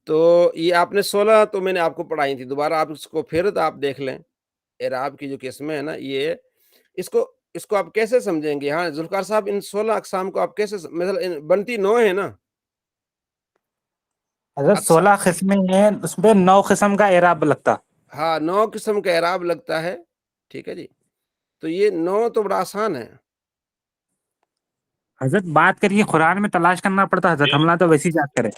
Speaker 1: تو یہ آپ نے 16 تو میں نے آپ کو پڑھائی تھی، دوبارہ آپ اس کو پھر آپ دیکھ لیں. اعراب کی جو قسمیں ہیں نا، یہ اس کو آپ کیسے سمجھیں گے؟ ہاں ذوالفقار صاحب، ان 16 اقسام کو آپ کیسے مثلا بنتی 9 ہے نا
Speaker 9: حضرت 16 قسمیں ہیں، اس میں 9 قسم کا اعراب لگتا.
Speaker 1: ہاں 9 قسم کا اعراب لگتا ہے، ٹھیک ہے جی. تو یہ 9 تو بڑا آسان ہے.
Speaker 9: حضرت بات کریے قرآن میں تلاش کرنا پڑتا حضرت، ہم تو ویسی یاد کریں.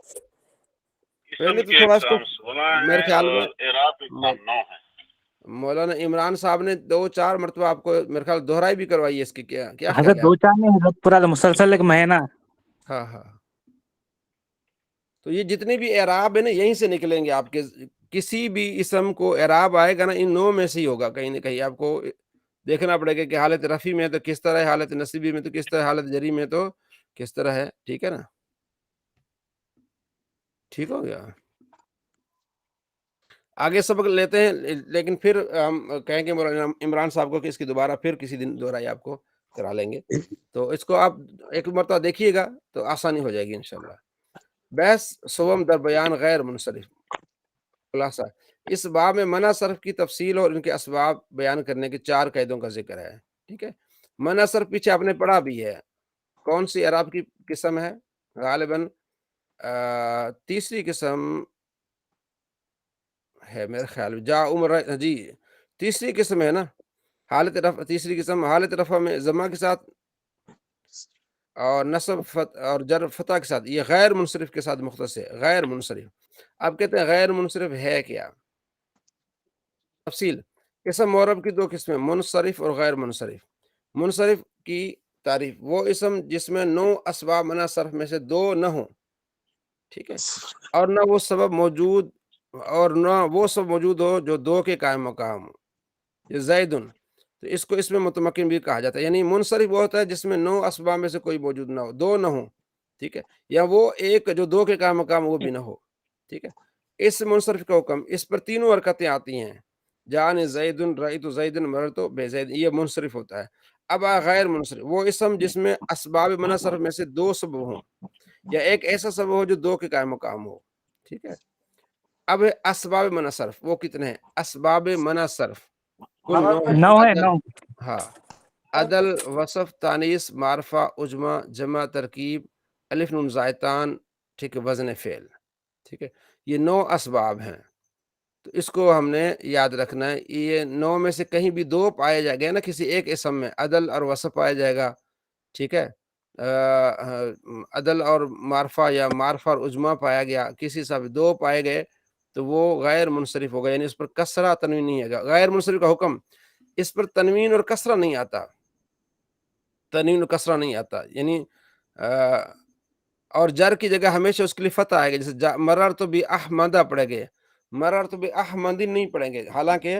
Speaker 1: پہلے
Speaker 3: اسم
Speaker 1: تو
Speaker 3: کے
Speaker 1: تھوڑا اس کو
Speaker 3: اقسام 16
Speaker 1: میرے
Speaker 3: ہیں
Speaker 1: خیال میں
Speaker 3: اور اعراب کے اقسام 9 ہیں.
Speaker 1: مولانا عمران صاحب نے 2-4 مرتبہ آپ کو میرے خیال دہرائی بھی کروائی ہے اس کی. کیا خیال
Speaker 9: حضرت
Speaker 1: ہے
Speaker 9: 2-4 میں حضرت پورا مسلسل ایک مہینہ.
Speaker 1: ہاں ہاں. تو یہ جتنے بھی اعراب ہیں نا یہیں سے نکلیں گے آپ کے. کسی بھی اسم کو اعراب آئے گا نا ان 9 میں سے ہی ہوگا، کہیں نہ کہیں آپ کو دیکھنا پڑے گا کہ حالت رفع میں تو کس طرح ہے، حالت نصبی میں تو کس طرح، حالت جری میں تو کس طرح ہے. ٹھیک ہے نا، ٹھیک ہو گیا. آگے سبق لیتے ہیں، لیکن پھر ہم کہیں گے مولانا عمران صاحب کو کہ اس کی دوبارہ پھر کسی دن دہرائی آپ کو کرا لیں گے. تو اس کو آپ ایک مرتبہ دیکھیے گا تو آسانی ہو جائے گی انشاءاللہ. بحث سوم در بیان غیر منصرف. خلاصہ اس باب میں منع صرف کی تفصیل اور ان کے اسباب بیان کرنے کے 4 قیدوں کا ذکر ہے. ٹھیک ہے. منع صرف پیچھے آپ نے پڑھا بھی ہے. کون سی اعراب کی قسم ہے؟ غالباً تیسری قسم ہے میرے خیال میں. جا عمر جی تیسری قسم ہے نا. حالت رفع تیسری قسم، حالت رفع میں ضمہ کے ساتھ اور نصب اور جر فتح کے ساتھ. یہ غیر منصرف کے ساتھ مختص ہے. غیر منصرف آپ کہتے ہیں غیر منصرف ہے کیا؟ تفصیل. اسم معرب کی 2 قسمیں، منصرف اور غیر منصرف. منصرف کی تعریف: وہ اسم جس میں 9 اسباب منع صرف میں سے 2 نہ ہوں، ٹھیک ہے، اور نہ وہ سبب موجود ہو جو 2 کے قائم مقام ہو. یہ زیدن، تو اس کو اس میں متمکن بھی کہا جاتا ہے. یعنی منصرف وہ ہوتا ہے جس میں 9 اسباب میں سے کوئی موجود نہ ہو، 2 نہ ہو، ٹھیک ہے، یا وہ ایک جو 2 کے قائم مقام وہ بھی نہ ہو. ٹھیک ہے. اس منصرف کا حکم، اس پر 3 حرکتیں آتی ہیں. جان زیدن، رأیت زیدن، مررت بزید، یہ منصرف ہوتا ہے. اب غیر منصرف وہ اسم جس میں اسباب منع صرف میں سے 2 سبب ہوں، یا ایک ایسا سبب ہو جو 2 کے قائم مقام ہو. ٹھیک ہے. اب اسباب منع صرف وہ کتنے ہیں؟ اسباب منع صرف کل
Speaker 9: 9 ہے. 9
Speaker 1: ہاں. عدل، وصف، تانیث، معرفہ، عجمہ، جمع، ترکیب، الف نون زائتان، ٹھیک ہے، وزن فعل. ٹھیک ہے. یہ 9 اسباب ہیں. تو اس کو ہم نے یاد رکھنا ہے. یہ 9 میں سے کہیں بھی 2 پائے جائے گا نا کسی ایک اسم میں، عدل اور وصف پایا جائے گا، ٹھیک ہے، عدل اور معرفہ یا معرفہ اور عجمہ پایا گیا، کسی سا بھی 2 پائے گئے تو وہ غیر منصرف ہوگا. یعنی اس پر کسرہ تنوین نہیں ہے گا. غیر منصرف کا حکم، اس پر تنوین اور کسرہ نہیں آتا. تنوین اور کسرہ نہیں آتا. یعنی اور جر کی جگہ ہمیشہ اس کے لیے فتح آئے گا. جیسے مرر تو بھی احمدہ پڑھے گے، مرر تو بھی احمدی نہیں پڑھیں گے. حالانکہ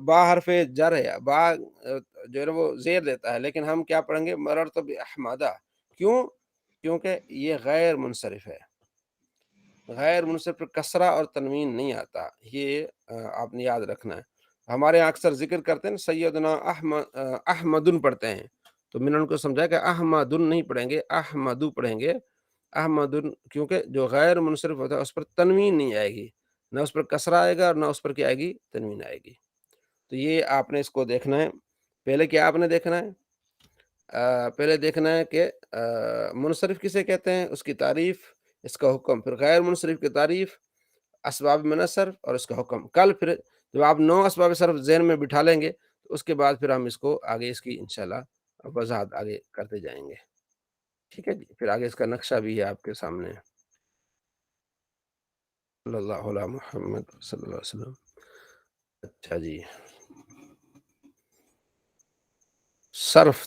Speaker 1: با حرف جر ہے، با جو ہے وہ زیر دیتا ہے، لیکن ہم کیا پڑھیں گے؟ مرر تو بھی احمدہ. کیوں؟ کیونکہ یہ غیر منصرف ہے. غیر منصرف پر کسرہ اور تنوین نہیں آتا. یہ آپ نے یاد رکھنا ہے. ہمارے یہاں اکثر ذکر کرتے ہیں سیدنا احمدن پڑھتے ہیں، تو میں نے ان کو سمجھا کہ احمدن نہیں پڑھیں گے، احمدو پڑھیں گے. احمدن کیونکہ جو غیر منصرف ہوتا ہے اس پر تنوین نہیں آئے گی، نہ اس پر کسرہ آئے گا اور نہ اس پر کیا آئے گی؟ تنوین آئے گی. تو یہ آپ نے اس کو دیکھنا ہے. پہلے کیا آپ نے دیکھنا ہے؟ پہلے دیکھنا ہے کہ منصرف کسے کہتے ہیں، اس کی تعریف، اس کا حکم، پھر غیر منصرف کی تعریف، اسباب منع صرف اور اس کا حکم. کل پھر جب آپ 9 اسباب صرف ذہن میں بٹھا لیں گے تو اس کے بعد پھر ہم اس کو آگے اس کی انشاءاللہ وضاحت آگے کرتے جائیں گے. ٹھیک ہے جی. پھر آگے اس کا نقشہ بھی ہے آپ کے سامنے. صلی اللہ علیہ محمد صلی اللہ علیہ وسلم. اچھا جی، صرف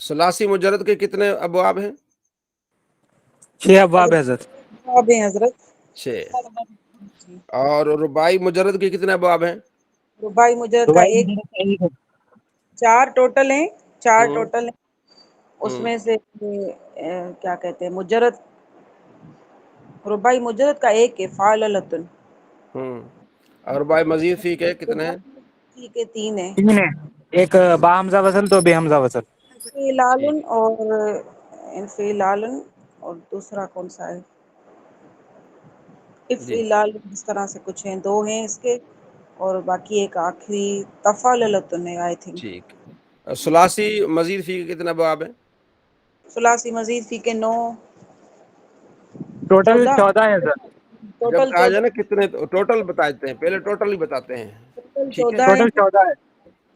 Speaker 1: ثلاثی مجرد کے کتنے ابواب ہیں؟
Speaker 9: 6 ابواب ہے حضرت.
Speaker 5: ابواب ہیں حضرت.
Speaker 1: 6. اور رباعی مجرد کے کتنے ابواب ہیں؟
Speaker 5: رباعی مجرد کا 1. 4 ٹوٹل ہیں. 4 ٹوٹل ہیں. اس میں سے کیا کہتے ہیں مجرد رباعی مجرد کا ایک ہے فعللتن،
Speaker 1: اور بائے مزید فی کے کتنے ہیں؟
Speaker 5: فی کے 3 ہیں،
Speaker 9: 3 ہے، ایک با حمزہ وصل تو بے حمزہ وصل.
Speaker 5: انفعلالن اور انفعلالن، اور دوسرا کون سا ہے؟
Speaker 1: جی
Speaker 5: افعلال، اس طرح سے کچھ ہیں، 2 ہیں اس کے، اور باقی ایک آخری تفعللتن ہے آئی تھنک.
Speaker 1: ٹھیک. ثلاثی مزید فی کے کتنا باب ہے؟
Speaker 5: ثلاثی مزید فی کے 9،
Speaker 9: ٹوٹل
Speaker 5: 14،
Speaker 9: 14 ہے سر.
Speaker 1: جب
Speaker 5: ٹوٹل
Speaker 1: کہا جائے نا کتنے، ٹوٹل بتاتے ہیں، پہلے ٹوٹل ہی بتاتے ہیں. ٹھیک ہے
Speaker 5: 14 ہے،
Speaker 9: ٹوٹل 14 ہے.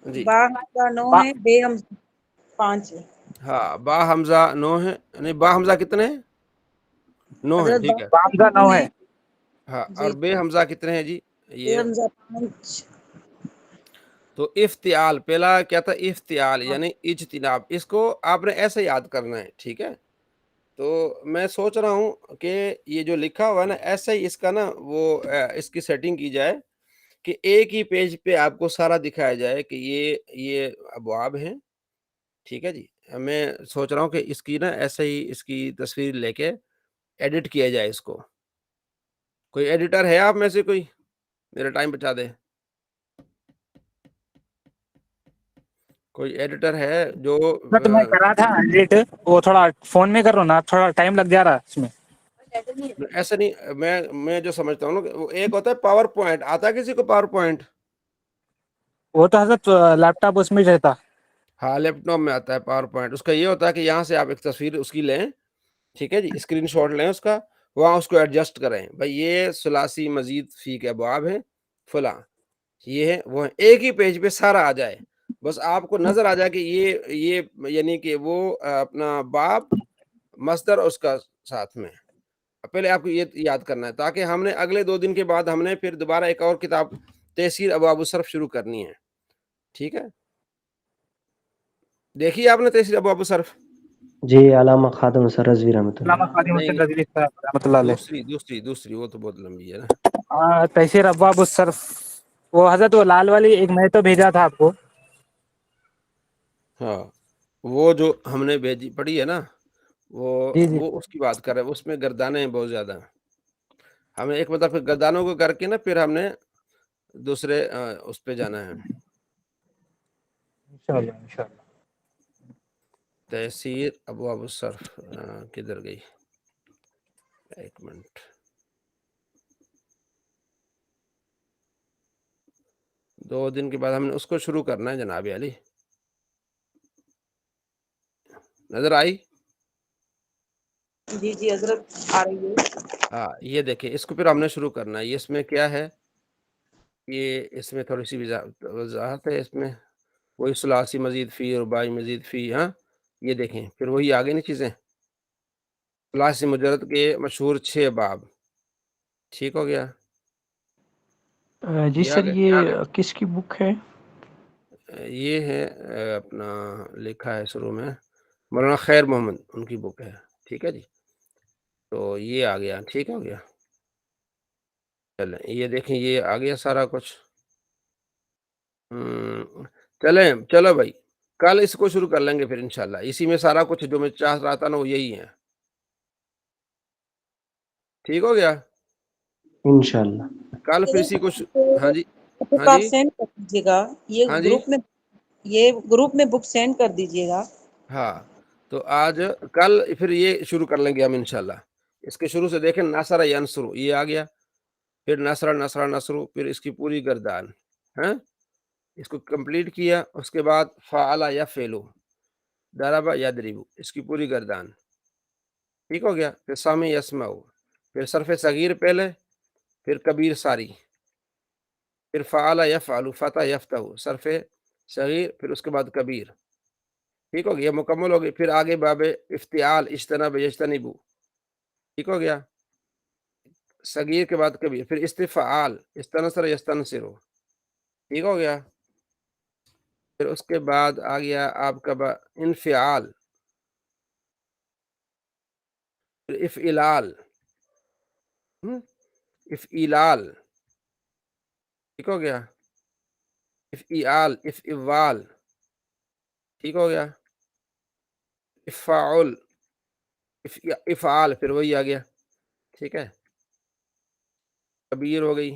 Speaker 1: جی.
Speaker 5: با حمزہ 9
Speaker 9: با
Speaker 5: ہے، بے حمزہ 5 ہے.
Speaker 1: ہاں با حمزہ 9 ہے، نہیں با حمزہ کتنے ہیں؟ 9 ہے.
Speaker 5: حضرت
Speaker 1: ٹھیک ہے.
Speaker 9: با حمزہ 9 ہے.
Speaker 1: ہاں
Speaker 5: جی
Speaker 1: اور بے حمزہ کتنے ہیں جی؟
Speaker 5: بے
Speaker 1: یہ
Speaker 5: حمزہ 5.
Speaker 1: تو افتعال پہلا کیا تھا؟ افتعال یعنی اجتناب. اس کو آپ نے ایسے یاد کرنا ہے. ٹھیک ہے. تو میں سوچ رہا ہوں کہ یہ جو لکھا ہوا ہے نا ایسے ہی اس کا نا وہ اس کی سیٹنگ کی جائے کہ ایک ہی پیج پہ آپ کو سارا دکھایا جائے کہ یہ ابواب ہیں. ٹھیک ہے جی. میں سوچ رہا ہوں کہ اس کی نا ایسے ہی اس کی تصویر لے کے ایڈٹ کیا جائے اس کو. کوئی ایڈیٹر ہے آپ میں سے کوئی؟ میرا ٹائم بچا دے. کوئی ایڈیٹر ہے جو
Speaker 9: تو میں کرا تھا ایڈٹ، وہ تھوڑا فون میں کر رہا ہوں نا، تھوڑا ٹائم لگ جا رہا اس میں.
Speaker 1: ایسا نہیں، میں جو سمجھتا ہوں نا کہ وہ ایک ہوتا ہے پاور پوائنٹ. آتا ہے کسی کو پاور پوائنٹ؟
Speaker 9: وہ تو حضرت لیپ ٹاپ اس میں رہتا.
Speaker 1: ہاں لیپ ٹاپ میں آتا ہے پاور پوائنٹ. اس کا یہ ہوتا ہے کہ یہاں سے آپ ایک تصویر اس کی لیں. ٹھیک ہے جی. اسکرین شاٹ لیں اس کا، وہاں اس کو ایڈجسٹ کریں. بھائی یہ ثلاثی مزید فی کے ابواب ہیں فلاں، یہ ہے وہ ہے. ایک ہی پیج پہ سارا آ جائے، بس آپ کو نظر آ جائے کہ یہ یعنی کہ وہ اپنا باب مصدر اس کا ساتھ میں. پہلے آپ کو یہ یاد کرنا ہے تاکہ ہم نے اگلے 2 دن کے بعد ہم نے پھر دوبارہ ایک اور کتاب تیسیر ابواب الصرف شروع کرنی ہے. ٹھیک ہے. دیکھیے آپ نے تیسیر ابواب الصرف؟
Speaker 11: جی علامہ خادم سر رضوی رحمۃ اللہ.
Speaker 9: علامہ خادم
Speaker 1: نہیں
Speaker 9: حسین رضوی صاحب رحمۃ اللہ علیہ.
Speaker 1: دوسری وہ تو بہت لمبی ہے نا.
Speaker 9: تیسیر ابواب الصرف، وہ حضرت وہ لال والی ایک میں تو بھیجا تھا آپ کو.
Speaker 1: ہاں وہ جو ہم نے بھیجی پڑھی ہے نا
Speaker 9: جی جی
Speaker 1: وہ اس کی بات کر رہے ہیں. اس میں گردانے ہیں بہت زیادہ. ہمیں ایک مطلب پھر گردانوں کو کر کے نا پھر ہم نے دوسرے اس پہ جانا ہے.
Speaker 9: انشاءاللہ انشاءاللہ.
Speaker 1: تیسیر ابواب الصرف کدھر گئی؟ ایک منٹ. دو دن کے بعد ہم نے اس کو شروع کرنا ہے جناب علی. نظر آئی؟
Speaker 5: جی جی حضرت آ رہی ہے.
Speaker 1: ہاں یہ دیکھیں اس کو پھر ہم نے شروع کرنا ہے. اس میں کیا ہے؟ یہ اس میں تھوڑی سی وضاحت ہے. اس میں وہی ثلاثی مزید فی، رباعی مزید فی. ہاں یہ دیکھیں پھر وہی آگے نہیں چیزیں. ثلاثی مجرد کے مشہور 6 باب. ٹھیک ہو گیا.
Speaker 6: جی
Speaker 1: یہ
Speaker 6: سر،
Speaker 1: آگے
Speaker 6: یہ کس کی بک ہے؟
Speaker 1: یہ ہے اپنا لکھا ہے شروع میں مولانا خیر محمد، ان کی بک ہے. ٹھیک ہے جی. تو یہ آ گیا. ٹھیک ہو گیا. چلیں یہ دیکھیں یہ آ گیا سارا کچھ. چلو بھائی کل اس کو شروع کر لیں گے پھر انشاءاللہ. اسی میں سارا کچھ جو میں چاہ رہا تھا نا وہ یہی ہے. ٹھیک ہو گیا.
Speaker 11: انشاءاللہ.
Speaker 1: کل پھر اسی کو ہاں جی
Speaker 5: تو
Speaker 1: ہاں
Speaker 5: آپ
Speaker 1: جی
Speaker 5: سینڈ کر دیجیے گا، یہ
Speaker 1: ہاں جی
Speaker 5: گروپ میں بک سینڈ کر دیجیے گا.
Speaker 1: ہاں. تو آج کل پھر یہ شروع کر لیں گے ہم انشاءاللہ. اس کے شروع سے دیکھیں نصر ینصر یہ آ گیا، پھر نصر پھر اس کی پوری گردان. ہاں اس کو کمپلیٹ کیا. اس کے بعد فعل یفعل، ضرب یضرب، اس کی پوری گردان. ٹھیک ہو گیا. پھر سامع یسمع، پھر صرف صغیر پہلے، پھر کبیر ساری، پھر فعل یفعل، فتح یفتح، صرف صغیر، پھر اس کے بعد کبیر. ٹھیک ہو گیا. مکمل ہو گئی. پھر آگے باب افتعال، اجتنب یجتنب. ٹھیک ہو گیا. صغیر کے بعد کبیر، پھر استفعال، استنصر یستنصر. ٹھیک ہو گیا. پھر اس کے بعد آ گیا آپ کا انفعال، پھر افعلال، افعلال. ٹھیک ہو گیا. افعال، افعوال. ٹھیک ہو گیا. افعال، افعال، پھر وہی آ گیا. ٹھیک ہے، کبیر ہو گئی،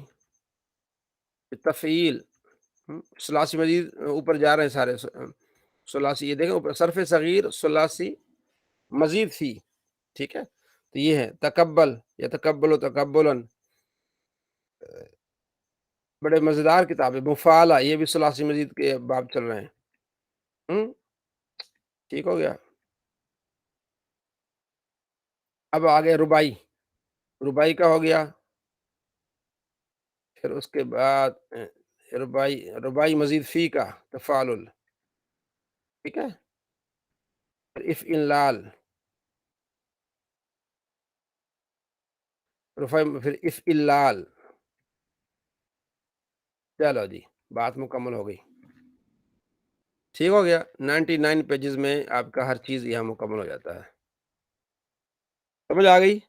Speaker 1: تفعیل، ثلاثی مزید اوپر جا رہے ہیں سارے ثلاثی، یہ دیکھیں اوپر صرف صغیر ثلاثی مزید فی، ٹھیک ہے، تو یہ ہے تکبل یا تکبل و تکبلن، بڑے مزیدار کتاب ہے، مفعلہ یہ بھی ثلاثی مزید کے باب چل رہے ہیں، ٹھیک ہو گیا۔ اب آگے ربائی، ربائی کا ہو گیا، پھر اس کے بعد ربائی مزید فی کا تفاعل، ٹھیک ہے، پھر افعلال، پھر افعلال، چلو جی بات مکمل ہو گئی، ٹھیک ہو گیا۔ 99 پیجز میں آپ کا ہر چیز یہاں مکمل ہو جاتا ہے، سمجھ آ گئی؟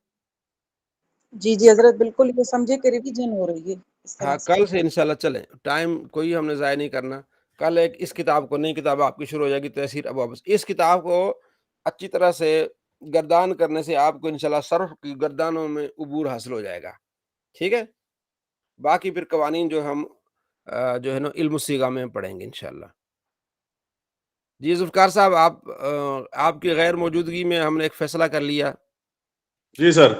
Speaker 5: جی جی حضرت بالکل، یہ سمجھے کہ ریویژن ہو رہی ہے اس طرح
Speaker 1: ہاں
Speaker 5: سے۔
Speaker 1: کل سے انشاءاللہ چلیں، ٹائم کوئی ہم نے ضائع نہیں کرنا، کل ایک اس کتاب کو، نئی کتاب آپ کی شروع ہو جائے گی، تحسیر ابواب، اس کتاب کو اچھی طرح سے گردان کرنے سے آپ کو انشاءاللہ صرف کی گردانوں میں عبور حاصل ہو جائے گا، ٹھیک ہے۔ باقی پھر قوانین جو ہم جو ہے نا علم الصیغہ میں پڑھیں گے انشاءاللہ۔ جی ذوالفقار صاحب، آپ کی غیر موجودگی میں ہم نے ایک فیصلہ کر لیا
Speaker 3: جی سر،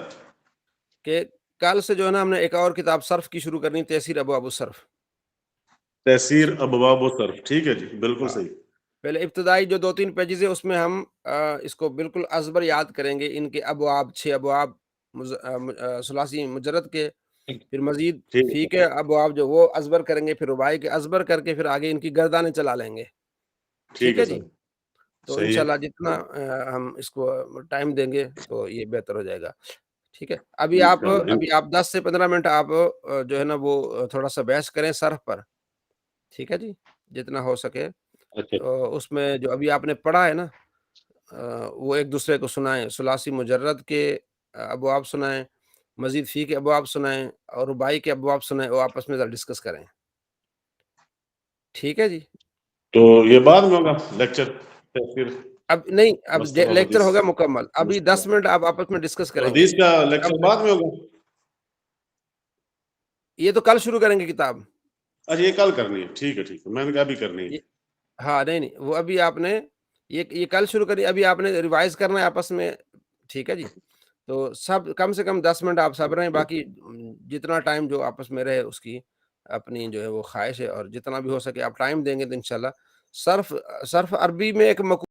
Speaker 1: کہ کل سے جو ہے نا ہم نے ایک اور کتاب صرف کی شروع کرنی، تحسیر ابواب الصرف،
Speaker 3: تحسیر ابواب و صرف، ٹھیک ہے جی، بالکل صحیح۔
Speaker 1: پہلے ابتدائی جو 2-3 پیجز ہے اس میں ہم اس کو بالکل ازبر یاد کریں گے، ان کے ابواب، 6 ابواب ثلاثی مجرد کے، پھر مزید فی کے ابواب جو وہ ازبر کریں گے، پھر رباعی کے ازبر کر کے پھر آگے ان کی گردانیں چلا لیں گے، ٹھیک ہے جی۔ تو انشاءاللہ جتنا ہم اس کو ٹائم دیں گے تو یہ بہتر ہو جائے گا، ٹھیک ہے۔ ابھی آپ 10 سے 15 منٹ آپ جو ہے نا وہ تھوڑا سا بحث کریں صرف پر، ٹھیک ہے جی، جتنا ہو سکے۔ تو اس میں جو ابھی آپ نے پڑھا ہے نا وہ ایک دوسرے کو سنائیں، ثلاثی مجرد کے ابواب سنائیں، مزید فی کے ابواب سنائیں، اور رباعی کے ابواب سنائیں، وہ آپس میں ڈسکس کریں، ٹھیک ہے جی۔
Speaker 3: تو یہ بعد میں ہوگا لیکچر تحسیر،
Speaker 1: اب نہیں، اب
Speaker 3: مصطفیٰ
Speaker 1: لیکچر
Speaker 3: حدیث،
Speaker 1: ہوگا مکمل، ابھی 10 منٹ آپ آپس میں ڈسکس کریں گے۔
Speaker 3: حدیث کا لیکچر بعد میں ہوگا؟
Speaker 1: یہ تو کل شروع کریں گے کتاب۔
Speaker 3: اچھا یہ کل کرنی ہے، ٹھیک ہے ٹھیک ہے، میں نے کہا ابھی کرنی ہے۔
Speaker 1: ہاں نہیں وہ ابھی آپ نے یہ کل شروع کری، ابھی آپ نے ریوائز کرنا ہے آپس میں، ٹھیک ہے جی۔ تو سب کم سے کم 10 منٹ آپ صبر رہیں، باقی جتنا ٹائم جو آپس میں رہے اس کی اپنی جو ہے وہ خواہش ہے، اور جتنا بھی ہو سکے آپ ٹائم دیں گے تو انشاءاللہ صرف عربی میں ایک